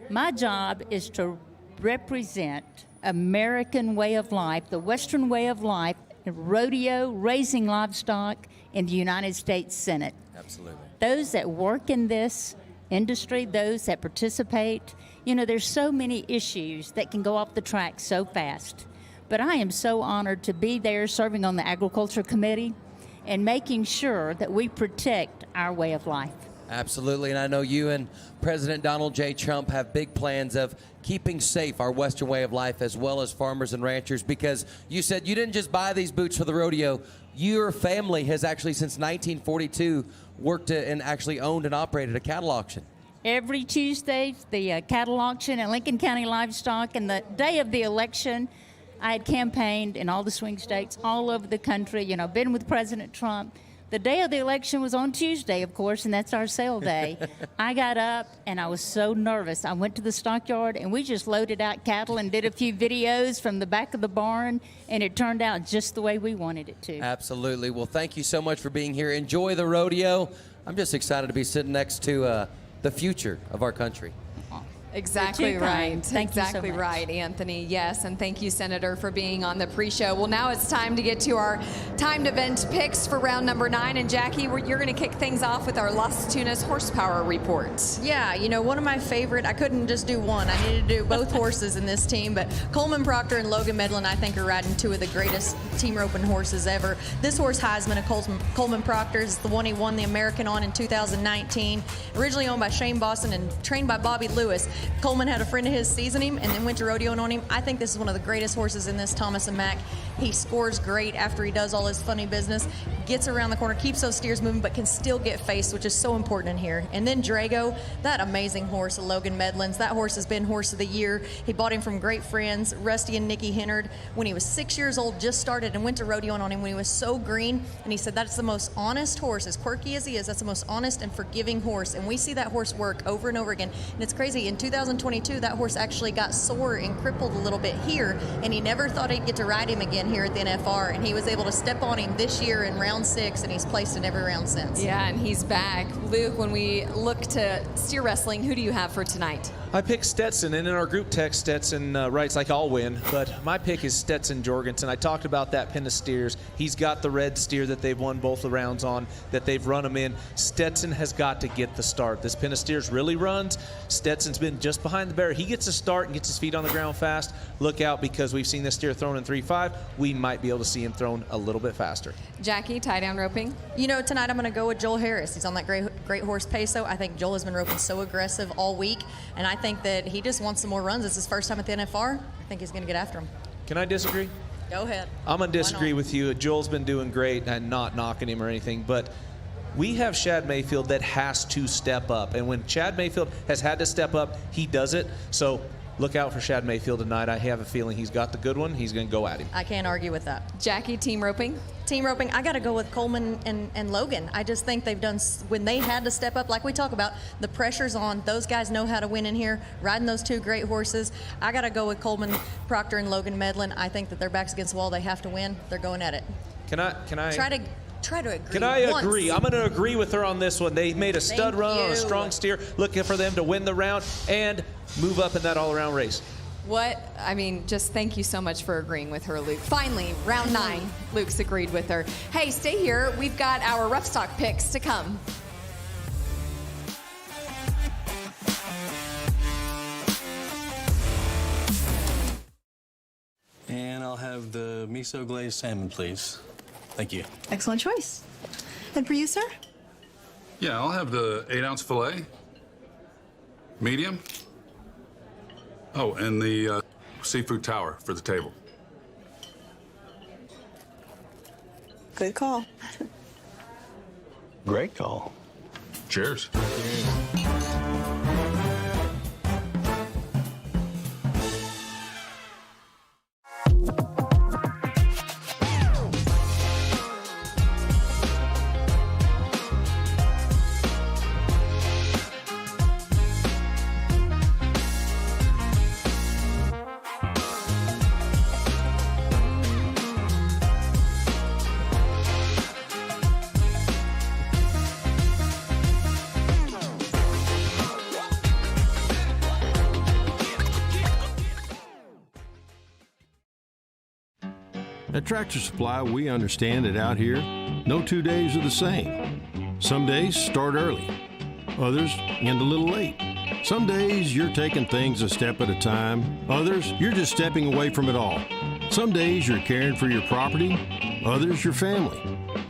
My job is to represent American way of life, the Western way of life, rodeo, raising livestock in the United States Senate. Absolutely. Those that work in this industry, those that participate, you know, there's so many issues that can go off the track so fast. But I am so honored to be there serving on the Agriculture Committee and making sure that we protect our way of life. Absolutely, and I know you and President Donald J. Trump have big plans of keeping safe our Western way of life as well as farmers and ranchers, because you said you didn't just buy these boots for the rodeo. Your family has actually, since 1942, worked and actually owned and operated a cattle auction. Every Tuesday, the cattle auction at Lincoln County Livestock, and the day of the election, I had campaigned in all the swing states all over the country, you know, been with President Trump. The day of the election was on Tuesday, of course, and that's our sale day. I got up, and I was so nervous. I went to the stockyard, and we just loaded out cattle and did a few videos from the back of the barn, and it turned out just the way we wanted it to. Absolutely. Well, thank you so much for being here. Enjoy the rodeo. I'm just excited to be sitting next to the future of our country. Exactly right. Thank you so exactly much. right, Anthony. Yes, and thank you, Senator, for being on the pre-show. Well, now it's time to get to our timed event picks for round number 9. And Jackie, you're going to kick things off with our Las Tunas horsepower report. Yeah, you know, one of my favorite, I couldn't just do one. I needed to do both horses in this team, but Coleman Proctor and Logan Medlin, I think, are riding 2 of the greatest team roping horses ever. This horse, Heisman of Coleman Proctor, is the one he won the American on in 2019. Originally owned by Shane Boston and trained by Bobby Lewis. Coleman had a friend of his season him and then went to rodeoing on him. I think this is one of the greatest horses in this, Thomas and Mack. He scores great after he does all his funny business, gets around the corner, keeps those steers moving, but can still get faced, which is so important in here. And then Drago, that amazing horse of Logan Medlin's. That horse has been horse of the year. He bought him from great friends, Rusty and Nikki Hennard, when he was 6 years old, just started and went to rodeoing on him when he was so green. And he said that's the most honest horse, as quirky as he is, that's the most honest and forgiving horse. And we see that horse work over and over again. And it's crazy, in 2022, that horse actually got sore and crippled a little bit here, and he never thought he'd get to ride him again here at the NFR, and he was able to step on him this year in round 6, and he's placed in every round since. Yeah, and he's back. Luke, when we look to steer wrestling, who do you have for tonight? I picked Stetson, and in our group text, Stetson writes like I'll win, but my pick is Stetson Jorgensen. I talked about that pen of steers. He's got the red steer that they've won both the rounds on, that they've run him in. Stetson has got to get the start. This pen of steers really runs. Stetson's been just behind the barrier. He gets a start and gets his feet on the ground fast. Look out, because we've seen this steer thrown in 3.5. We might be able to see him thrown a little bit faster. Jackie, tie down roping. You know, tonight I'm going to go with Joel Harris. He's on that great horse Peso. I think Joel has been roping so aggressive all week, and I think that he just wants some more runs. It's his first time at the NFR. I think he's going to get after him. Can I disagree? Go ahead. I'm going to disagree with you. Joel's been doing great and not knocking him or anything, but we have Shad Mayfield that has to step up. And when Shad Mayfield has had to step up, he does it. So look out for Shad Mayfield tonight. I have a feeling he's got the good one. He's going to go at him. I can't argue with that. Jackie, team roping. Team roping, I got to go with Coleman and Logan. I just think they've done, when they had to step up, like we talk about, the pressure's on. Those guys know how to win in here, riding those two great horses. I got to go with Coleman Proctor and Logan Medlin. I think that their backs against the wall. They have to win. They're going at it. Can I Try to agree. Can I once. agree? I'm going to agree with her on this one. They made a stud run on a strong steer, looking for them to win the round and move up in that all-around race. Just thank you so much for agreeing with her, Luke. Finally, round 9, Luke's agreed with her. Hey, stay here. We've got our rough stock picks to come. And I'll have the miso glazed salmon, please. Thank you. Excellent choice. And for you, sir? Yeah, I'll have the 8-ounce filet. Medium. Oh, and the seafood tower for the table. Good call. Great call. Cheers. At Tractor Supply, we understand that out here, no 2 days are the same. Some days start early, others end a little late. Some days you're taking things a step at a time, others you're just stepping away from it all. Some days you're caring for your property, others your family.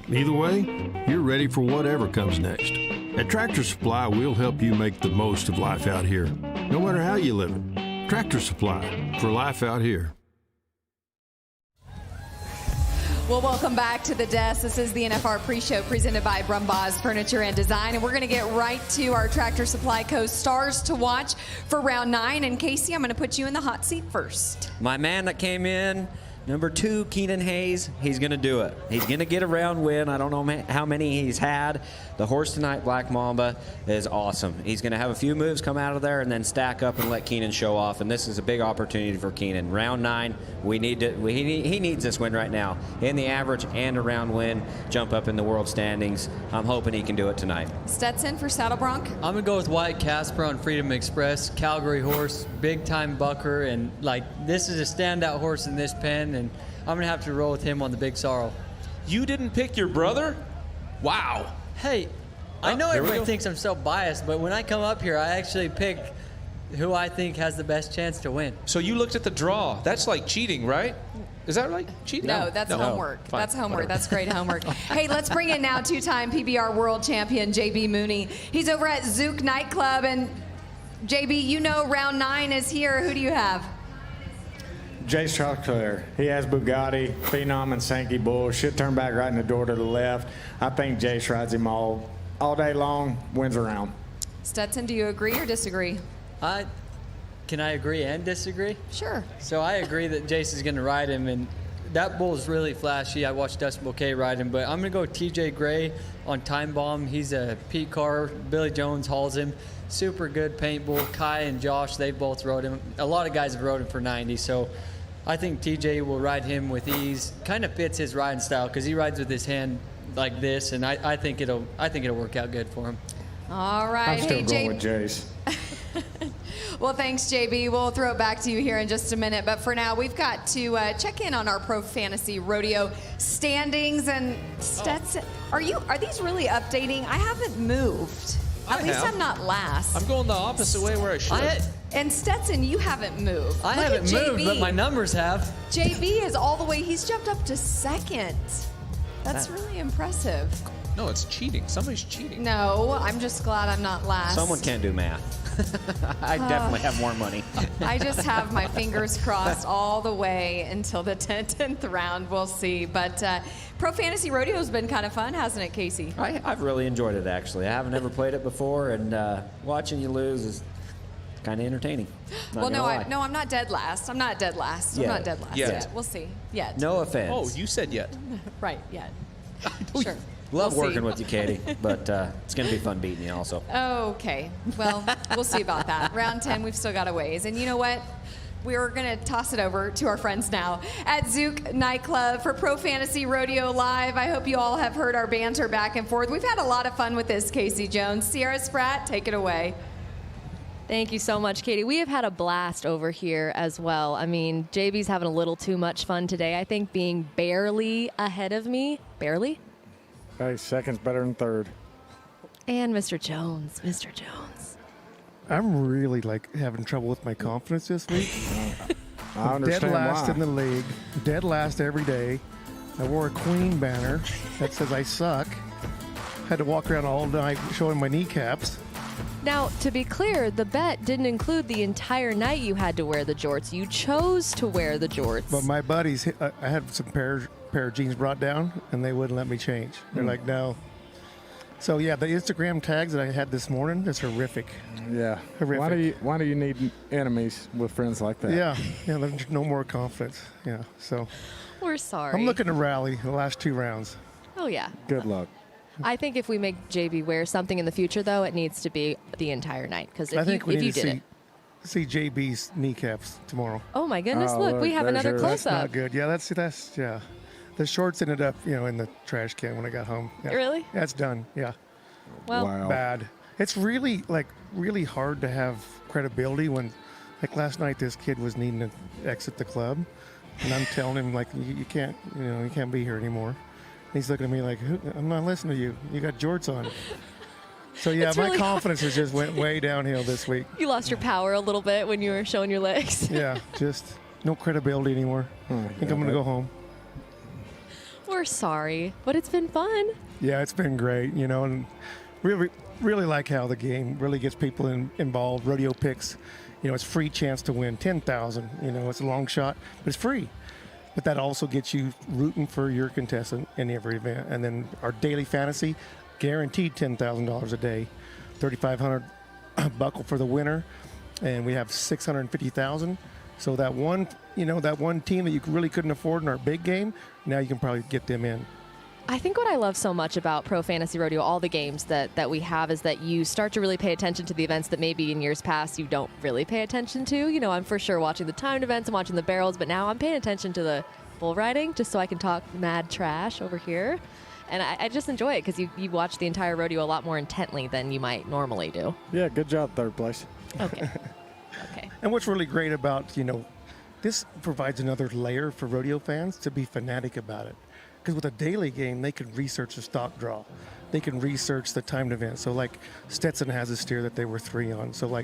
Either way, you're ready for whatever comes next. At Tractor Supply, we'll help you make the most of life out here, no matter how you live it. Tractor Supply, for life out here. Well, welcome back to the desk. This is the NFR Preshow presented by Brumbaugh's Furniture and Design. And we're going to get right to our Tractor Supply Co. stars to watch for round 9. And Kaycee, I'm going to put you in the hot seat first. My man that came in, number 2, Keenan Hayes, he's going to do it. He's going to get a round win. I don't know how many he's had. The horse tonight, Black Mamba, is awesome. He's going to have a few moves come out of there and then stack up and let Keenan show off. And this is a big opportunity for Keenan. Round 9, he needs this win right now. In the average and a round win, jump up in the world standings. I'm hoping he can do it tonight. Stetson for Saddle Bronc. I'm going to go with Wyatt Casper on Freedom Express. Calgary horse, big-time bucker. And, this is a standout horse in this pen. And I'm going to have to roll with him on the Big Sorrel. You didn't pick your brother? Wow. Hey, I know everybody thinks I'm so biased, but when I come up here, I actually pick who I think has the best chance to win. So you looked at the draw. That's like cheating, right? Is that like cheating? No, that's homework. Fine, that's homework. Whatever. That's great homework. Hey, let's bring in now 2-time PBR world champion JB Mauney. He's over at Zouk Nightclub. And JB, you know round 9 is here. Who do you have? Jace Trotclair. He has Bugatti, Phenom, and Sankey Bull. Should turn back right in the door to the left. I think Jace rides him all day long, wins around. Stetson, do you agree or disagree? Can I agree and disagree? Sure. So I agree that Jace is going to ride him, and that bull's really flashy. I watched Dustin Bouquet ride him, but I'm going to go with TJ Gray on Time Bomb. He's a Pete Carr. Billy Jones hauls him. Super good paint bull. Kai and Josh, they both rode him. A lot of guys have rode him for 90, so I think TJ will ride him with ease. Kind of fits his riding style because he rides with his hand like this, and I think it'll work out good for him. All right. I'm still going with Jace. Well, thanks, JB. We'll throw it back to you here in just a minute. But for now, we've got to check in on our Pro Fantasy Rodeo standings. And Stetson, are these really updating? I haven't moved. At least I'm not last. I'm going the opposite way where I should. And Stetson, you haven't moved. I Look haven't at moved, JB. but my numbers have. JB is all the way. He's jumped up to second. That's really impressive. No, it's cheating. Somebody's cheating. No, I'm just glad I'm not last. Someone can't do math. I definitely have more money. I just have my fingers crossed all the way until the 10th round. We'll see. But Pro Fantasy Rodeo has been kind of fun, hasn't it, Kaycee? I've really enjoyed it, actually. I haven't ever played it before, and watching you lose is kind of entertaining. Well, I'm not dead last. I'm not dead last. Yeah. I'm not dead last Yet. yet. We'll see. Yet. No offense. Oh, you said yet. Right, yet. Sure. Love We'll working see. with you, Kadee, but it's going to be fun beating you also. Okay. Well, we'll see about that. Round 10, we've still got a ways. And you know what? We're going to toss it over to our friends now at Zook Nightclub for Pro Fantasy Rodeo Live. I hope you all have heard our banter back and forth. We've had a lot of fun with this, Kaycee Jones. Sierra Spratt, take it away. Thank you so much, Kadee. We have had a blast over here as well. I mean, JB's having a little too much fun today. I think being barely ahead of me. Barely? Hey, second's better than third. And Mr. Jones. I'm really having trouble with my confidence this week. I understand dead last why. in the league, dead last every day. I wore a Queen banner that says I suck. Had to walk around all night showing my kneecaps. Now, to be clear, the bet didn't include the entire night you had to wear the jorts. You chose to wear the jorts. But my buddies, I had some pair of jeans brought down, and they wouldn't let me change. They're like, no. So yeah, the Instagram tags that I had this morning is horrific. Yeah. Horrific. Why do you need enemies with friends like that? Yeah. There's no more confidence. Yeah. So We're sorry. I'm looking to rally the last 2 rounds. Oh, yeah. Good luck. I think if we make JB wear something in the future, though, it needs to be the entire night. Because I think we if need you to did see it. JB's kneecaps tomorrow. Oh, my goodness. Look, we have another That's close-up. not good. Yeah, that's yeah. The shorts ended up, in the trash can when I got home. Yeah. Really? That's done. Yeah. Well, Wow. Bad. It's really really hard to have credibility when, last night, this kid was needing to exit the club, and I'm telling him you can't, you can't be here anymore. And he's looking at me like, I'm not listening to you. You got jorts on. So yeah, It's my really confidence has just went way downhill this week. you lost your power a little bit when you were showing your legs. Yeah, just no credibility anymore. I think I'm gonna go home. We're sorry, but it's been fun. Yeah, it's been great, and really like how the game really gets people involved. Rodeo picks, it's free chance to win $10,000. It's a long shot, but it's free. But that also gets you rooting for your contestant in every event. And then our daily fantasy, guaranteed $10,000 a day, $3,500 buckle for the winner, and we have $650,000. So that one, that one team that you really couldn't afford in our big game, now you can probably get them in. I think what I love so much about Pro Fantasy Rodeo, all the games that we have, is that you start to really pay attention to the events that maybe in years past you don't really pay attention to. I'm for sure watching the timed events and watching the barrels, but now I'm paying attention to the bull riding just so I can talk mad trash over here. And I just enjoy it because you watch the entire rodeo a lot more intently than you might normally do. Yeah, good job, third place. Okay. And what's really great about, this provides another layer for rodeo fans to be fanatic about it. Because with a daily game, they can research the stock draw. They can research the timed event. So Stetson has a steer that they were 3 on. So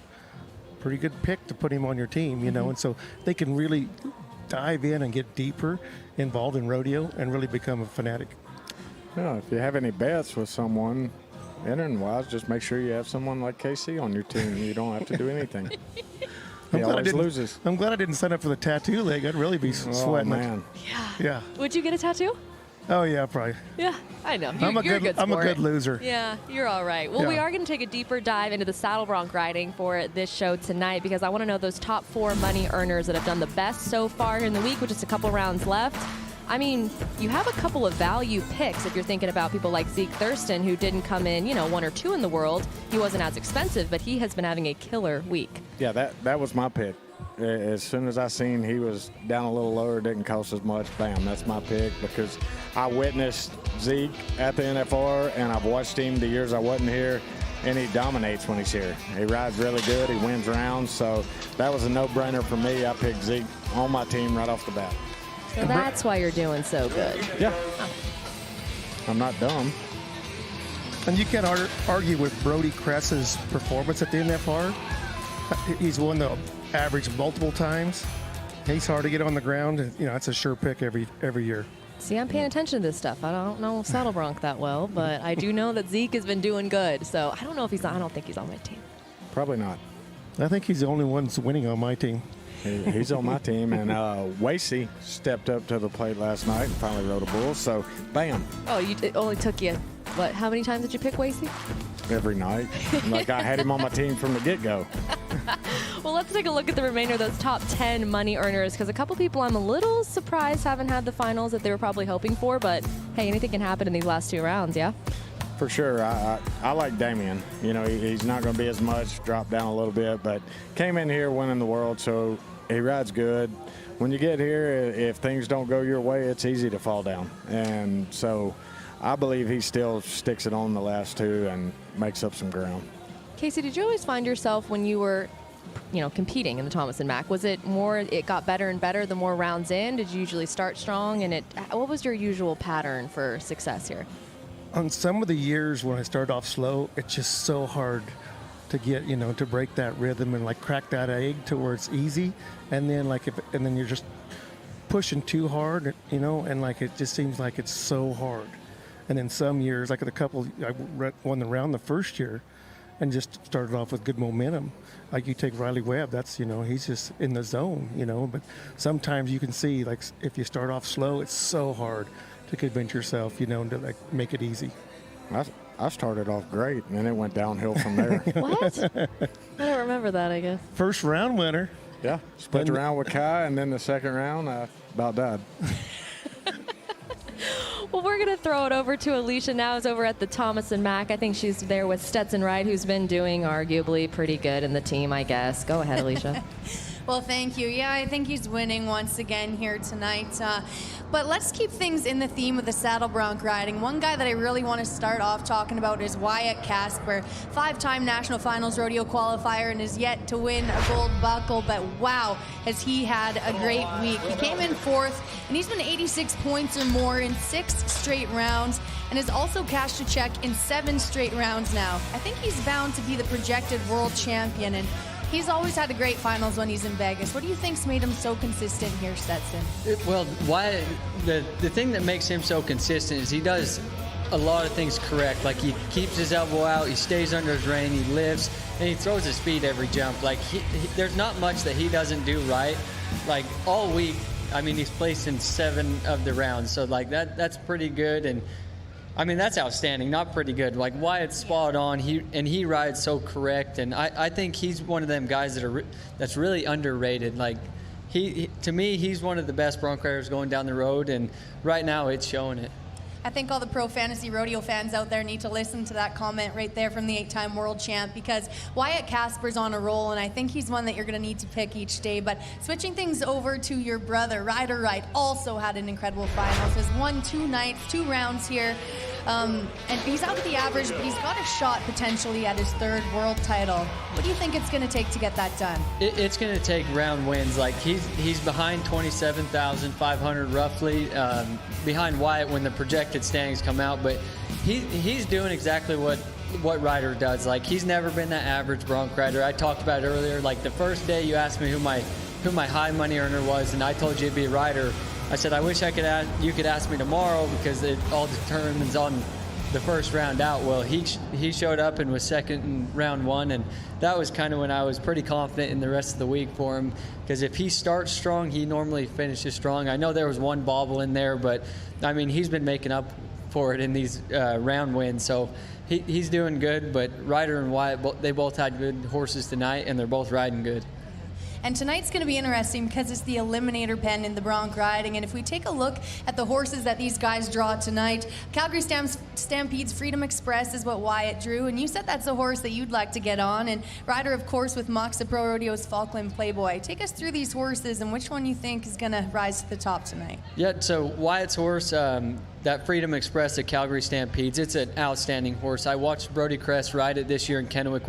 pretty good pick to put him on your team, And so they can really dive in and get deeper involved in rodeo and really become a fanatic. Yeah, if you have any bets with someone, entering-wise, just make sure you have someone like Kaycee on your team. You don't have to do anything. He always loses. I'm glad I didn't sign up for the tattoo leg. I'd really be sweating. Oh, man. Yeah. Would you get a tattoo? Oh, yeah, probably. Yeah, I know. I'm a good loser. Yeah, you're all right. Well, Yeah. we are going to take a deeper dive into the saddle bronc riding for this show tonight because I want to know those top 4 money earners that have done the best so far in the week with just a couple rounds left. I mean, you have a couple of value picks if you're thinking about people like Zeke Thurston, who didn't come in, 1 or 2 in the world. He wasn't as expensive, but he has been having a killer week. Yeah, that was my pick. As soon as I seen he was down a little lower, didn't cost as much, bam, that's my pick because I witnessed Zeke at the NFR and I've watched him the years I wasn't here, and he dominates when he's here. He rides really good. He wins rounds. So that was a no-brainer for me. I picked Zeke on my team right off the bat. So that's why you're doing so good. Yeah. I'm not dumb. And you can't argue with Brody Kress's performance at the NFR. He's won the average multiple times. He's hard to get on the ground. And, it's a sure pick every year. See, I'm paying attention to this stuff. I don't know Saddle Bronc that well, but I do know that Zeke has been doing good. So I don't know if I don't think he's on my team. Probably not. I think he's the only one that's winning on my team. He's on my team, and Wasey stepped up to the plate last night and finally rode a bull. So, bam. Oh, it only took you, what, how many times did you pick Wasey? Every night. Like I had him on my team from the get-go. Well, let's take a look at the remainder of those top 10 money earners, because a couple people I'm a little surprised haven't had the finals that they were probably hoping for, but hey, anything can happen in these last 2 rounds, yeah? For sure. I like Damien. He's not going to be as much, dropped down a little bit, but came in here winning the world, so he rides good. When you get here, if things don't go your way, it's easy to fall down. And so I believe he still sticks it on the last 2 and makes up some ground. Kaycee, did you always find yourself when you were, competing in the Thomas and Mack, was it more, it got better and better the more rounds in? Did you usually start strong? And what was your usual pattern for success here? On some of the years when I started off slow, it's just so hard to get, to break that rhythm and crack that egg to where it's easy. And then and then you're just pushing too hard, and it just seems like it's so hard. And then some years, like a couple, I won the round the first year and just started off with good momentum. Like you take Riley Webb, that's, he's just in the zone, but sometimes you can see, if you start off slow, it's so hard to convince yourself, to make it easy. I started off great, and then it went downhill from there. What? I don't remember that, I guess. First round winner. Yeah, split the round with Kai, and then the second round, I about died. Well, we're going to throw it over to Alicia now. Is over at the Thomas and Mack. I think she's there with Stetson Wright, who's been doing arguably pretty good in the team, I guess. Go ahead, Alicia. Well, thank you. Yeah, I think he's winning once again here tonight. But let's keep things in the theme of the saddle bronc riding. One guy that I really want to start off talking about is Wyatt Casper, 5-time National Finals Rodeo qualifier and is yet to win a gold buckle. But wow, has he had a great week. He came in 4th, and he's been 86 points or more in 6 straight rounds and has also cashed a check in 7 straight rounds now. I think he's bound to be the projected world champion, and he's always had a great finals when he's in Vegas. What do you think's made him so consistent here, Stetson? Well, the thing that makes him so consistent is he does a lot of things correct. Like he keeps his elbow out, he stays under his rein, he lifts, and he throws his feet every jump. Like there's not much that he doesn't do right. Like all week, I mean, he's placed in 7 of the rounds, so that's pretty good. And I mean, that's outstanding, not pretty good. Like Wyatt's spot on, he rides so correct, and I think he's one of them guys that's really underrated. Like to me, he's one of the best bronc riders going down the road, and right now it's showing it. I think all the Pro Fantasy Rodeo fans out there need to listen to that comment right there from the 8-time world champ, because Wyatt Casper's on a roll, and I think he's one that you're going to need to pick each day. But switching things over to your brother, Ryder Wright, also had an incredible finals. Has won 2 nights, 2 rounds here. And he's out of the average, but he's got a shot potentially at his 3rd world title. What do you think it's going to take to get that done? It's going to take round wins. Like he's behind 27,500 roughly, behind Wyatt when the projected standings come out. But he's doing exactly what Ryder does. Like he's never been that average bronc rider. I talked about it earlier. Like the first day you asked me who my high money earner was, and I told you it'd be Ryder. I said, I wish you could ask me tomorrow, because it all determines on the first round out. Well, he showed up and was second in round 1, and that was kind of when I was pretty confident in the rest of the week for him, because if he starts strong, he normally finishes strong. I know there was one bobble in there, but I mean, he's been making up for it in these round wins, so he's doing good. But Ryder and Wyatt, they both had good horses tonight, and they're both riding good. And tonight's going to be interesting because it's the eliminator pen in the bronc riding. And if we take a look at the horses that these guys draw tonight, Calgary Stampede's Freedom Express is what Wyatt drew. And you said that's a horse that you'd like to get on. And Ryder, of course, with Moxa Pro Rodeo's Falkland Playboy. Take us through these horses and which one you think is going to rise to the top tonight. Yeah, so Wyatt's horse, that Freedom Express at Calgary Stampedes, it's an outstanding horse. I watched Brody Crest ride it this year in Kennewick,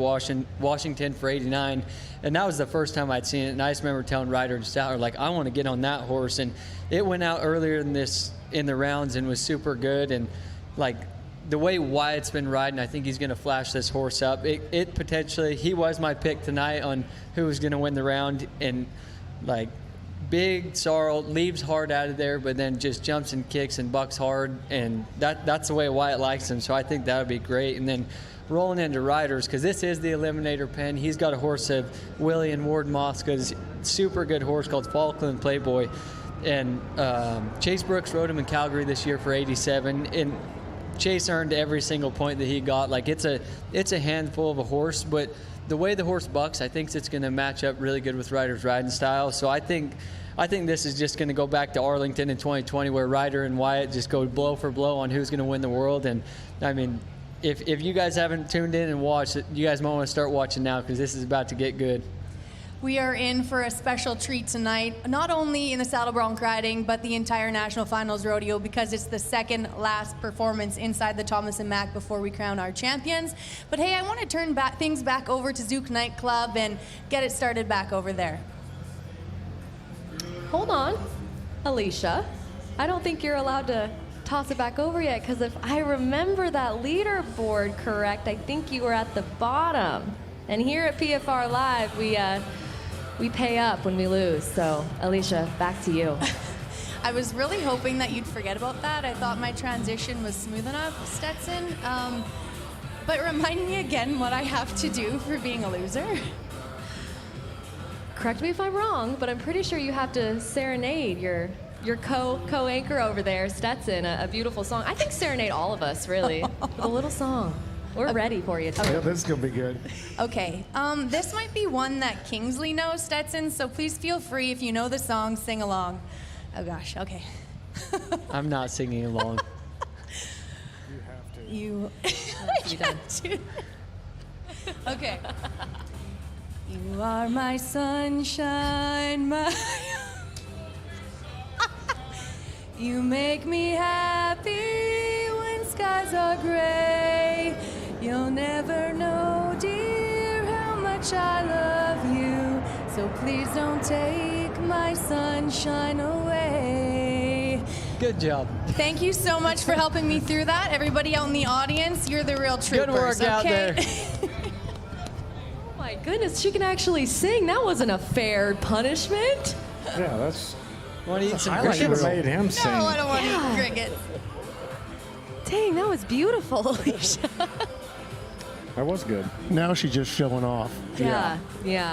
Washington for 89, and that was the first time I'd seen it. And I just remember telling Ryder and Stouter, like, I want to get on that horse. And it went out earlier in the rounds and was super good. And like the way Wyatt's been riding, I think he's going to flash this horse up. It potentially, he was my pick tonight on who was going to win the round, and like, big sorrel, leaves hard out of there, but then just jumps and kicks and bucks hard, and that's the way Wyatt likes him. So I think that would be great. And then rolling into riders, because this is the Eliminator pen. He's got a horse of Willie and Ward Mosca's super good horse called Falkland Playboy, and Chase Brooks rode him in Calgary this year for 87, and Chase earned every single point that he got. Like, it's a handful of a horse, but the way the horse bucks, I think it's going to match up really good with Ryder's riding style. So I think this is just going to go back to Arlington in 2020, where Ryder and Wyatt just go blow for blow on who's going to win the world. And I mean, if you guys haven't tuned in and watched it, you guys might want to start watching now, because this is about to get good. We are in for a special treat tonight, not only in the saddle bronc riding, but the entire National Finals Rodeo, because it's the second last performance inside the Thomas and Mack before we crown our champions. But hey, I want to turn things back over to Zouk Nightclub and get it started back over there. Hold on, Alicia. I don't think you're allowed to toss it back over yet, because if I remember that leaderboard correct, I think you were at the bottom. And here at PFR Live, we pay up when we lose. So, Alicia, back to you. I was really hoping that you'd forget about that. I thought my transition was smooth enough, Stetson. But remind me again what I have to do for being a loser. Correct me if I'm wrong, but I'm pretty sure you have to serenade your co-anchor over there, Stetson, a beautiful song. I think serenade all of us, really, with a little song. We're ready for you, too. Yeah, this is going to be good. Okay, this might be one that Kingsley knows, Stetson, so please feel free, if you know the song, sing along. Oh gosh, okay. I'm not singing along. You have to. Okay. You are my sunshine, my... You make me happy when skies are gray. You'll never know, dear, how much I love you. So please don't take my sunshine away. Good job. Thank you so much for helping me through that. Everybody out in the audience, you're the real troopers. Good work out there. Oh my goodness, she can actually sing. That wasn't a fair punishment. Yeah, that's... Want to eat some I should have made him sing. No, I don't want to eat crickets. Dang, that was beautiful, Alicia. That was good. Now she's just showing off. Yeah,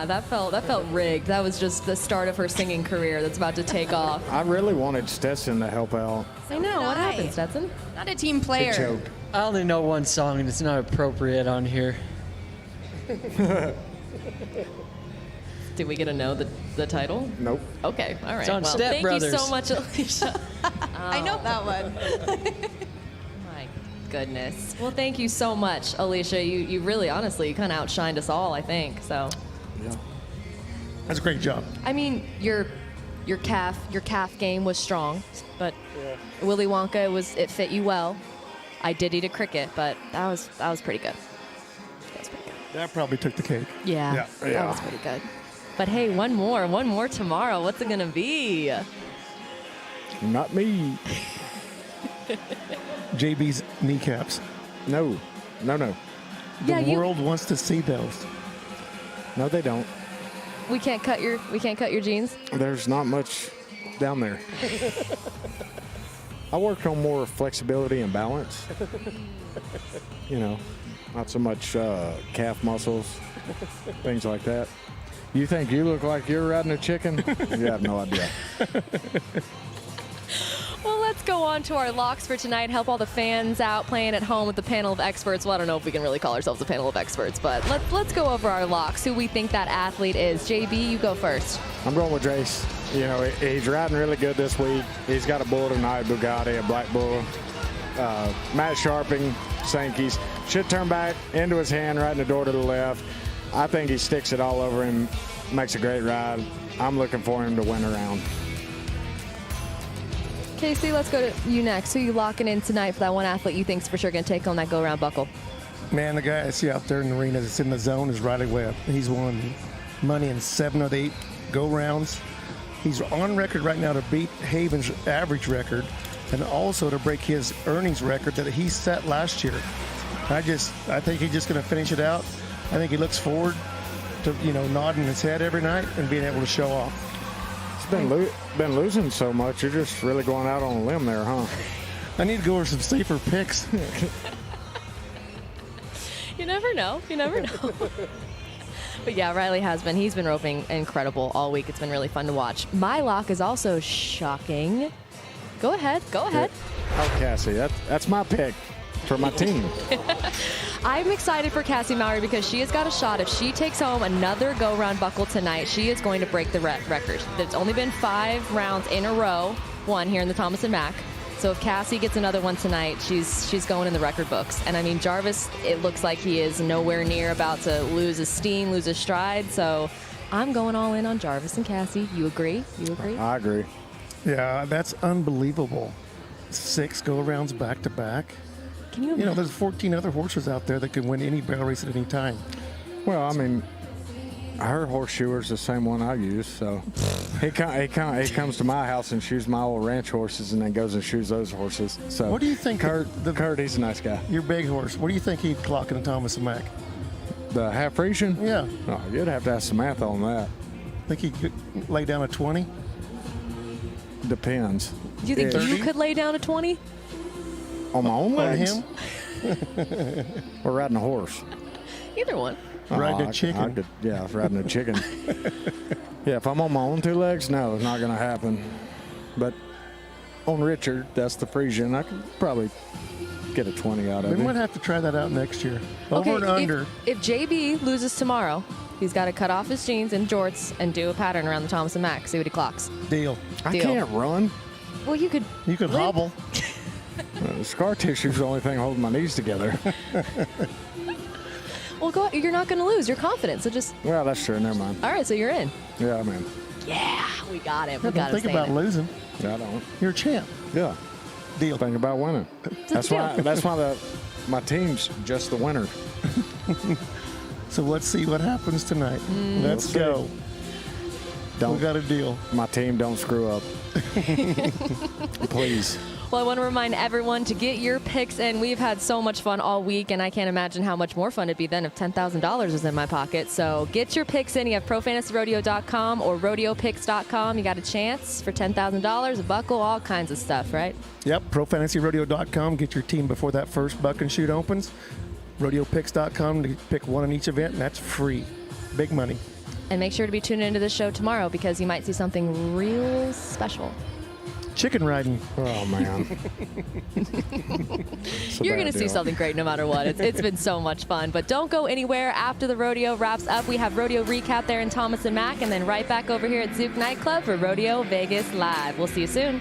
that felt rigged. That was just the start of her singing career that's about to take off. I really wanted Stetson to help out. I know. What happened, Stetson? Not a team player. He choked. I only know one song, and it's not appropriate on here. Did we get to know the title? Nope. Okay, all right. It's on well, Step thank Brothers. you so much, Alicia. I know that one. My goodness. Well, thank you so much, Alicia. You really, honestly, kind of outshined us all, I think. So. Yeah. That's a great job. I mean, your calf game was strong, but Willy Wonka it fit you well. I did eat a cricket, but that was pretty good. That was pretty good. That probably took the cake. Yeah. That was pretty good. But hey, one more tomorrow. What's it gonna be? Not me. JB's kneecaps. No. Yeah, The world wants to see those. No, they don't. We can't cut your jeans. There's not much down there. I worked on more flexibility and balance. You know, not so much calf muscles, things like that. You think you look like you're riding a chicken? You have no idea. Well, let's go on to our locks for tonight. Help all the fans out playing at home with the panel of experts. Well, I don't know if we can really call ourselves a panel of experts, but let's go over our locks, who we think that athlete is. JB, you go first. I'm going with Drace. You know, he's riding really good this week. He's got a bull tonight, Bugatti, a black bull. Matt Sharping, Sankeys. Should turn back into his hand right in the door to the left. I think he sticks it all over him, makes a great ride. I'm looking for him to win a round. Kaycee, let's go to you next. Who you locking in tonight for that one athlete you think's for sure going to take home that go-around buckle? Man, the guy I see out there in the arena that's in the zone is Riley Webb. He's won money in 7 of the 8 go-rounds. He's on record right now to beat Haven's average record and also to break his earnings record that he set last year. I think he's just going to finish it out. I think he looks forward to, nodding his head every night and being able to show off. It's been losing so much. You're just really going out on a limb there, huh? I need to go over some safer picks. You never know. You never know. But yeah, Riley he's been roping incredible all week. It's been really fun to watch. My lock is also shocking. Go ahead. Oh, Cassie, that's my pick for my team. I'm excited for Cassie Mowry because she has got a shot. If she takes home another go-round buckle tonight, she is going to break the record. There's only been 5 rounds in a row won here in the Thomas and Mack. So if Cassie gets another one tonight, she's going in the record books. And I mean, Jarvis, it looks like he is nowhere near about to lose his steam, lose his stride. So I'm going all in on Jarvis and Cassie. You agree? I agree. Yeah, that's unbelievable. 6 go-rounds back-to-back. Can you imagine? There's 14 other horses out there that can win any barrel race at any time. Well, I mean, her horseshoer's the same one I use, so he comes to my house and shoes my old ranch horses and then goes and shoes those horses. So what do you think? Kurt, he's a nice guy. Your big horse. What do you think he'd clock in the Thomas and Mack? The half Frisian? Yeah. Oh, you'd have to ask some math on that. Think he could lay down a 20? Depends. Do you think you could lay down a 20? On my own legs? him? Or riding a horse? Either one. Riding a chicken. Riding a chicken. Yeah, if I'm on my own 2 legs, no, it's not going to happen. But on Richard, that's the Frisian, I could probably get a 20 out of it. We might have to try that out next year. Over and under. If JB loses tomorrow, he's got to cut off his jeans and jorts and do a pattern around the Thomas and Mack. See what he clocks. Deal. I can't run. Well, you could. You could hobble. Scar tissue's the only thing holding my knees together. Well, go. You're not going to lose. You're confident. So just. Well, that's true. Never mind. All right. So you're in. Yeah, I'm in. Yeah, we got it. Don't think about losing. Yeah, I don't. You're a champ. Yeah. Deal. Think about winning. That's why my team's just the winner. So let's see what happens tonight. Let's go. We got a deal. My team don't screw up. Please. Well, I want to remind everyone to get your picks in. We've had so much fun all week, and I can't imagine how much more fun it'd be then if $10,000 was in my pocket. So get your picks in. You have ProFantasyRodeo.com or RodeoPicks.com. You got a chance for $10,000, a buckle, all kinds of stuff, right? Yep, ProFantasyRodeo.com. Get your team before that first buck and shoot opens. RodeoPicks.com to pick one in each event, and that's free. Big money. And make sure to be tuning into the show tomorrow because you might see something real special. Chicken riding. Oh, man. You're going to see something great no matter what. It's been so much fun. But don't go anywhere. After the rodeo wraps up, we have Rodeo Recap there in Thomas and Mack, and then right back over here at Zouk Nightclub for Rodeo Vegas Live. We'll see you soon.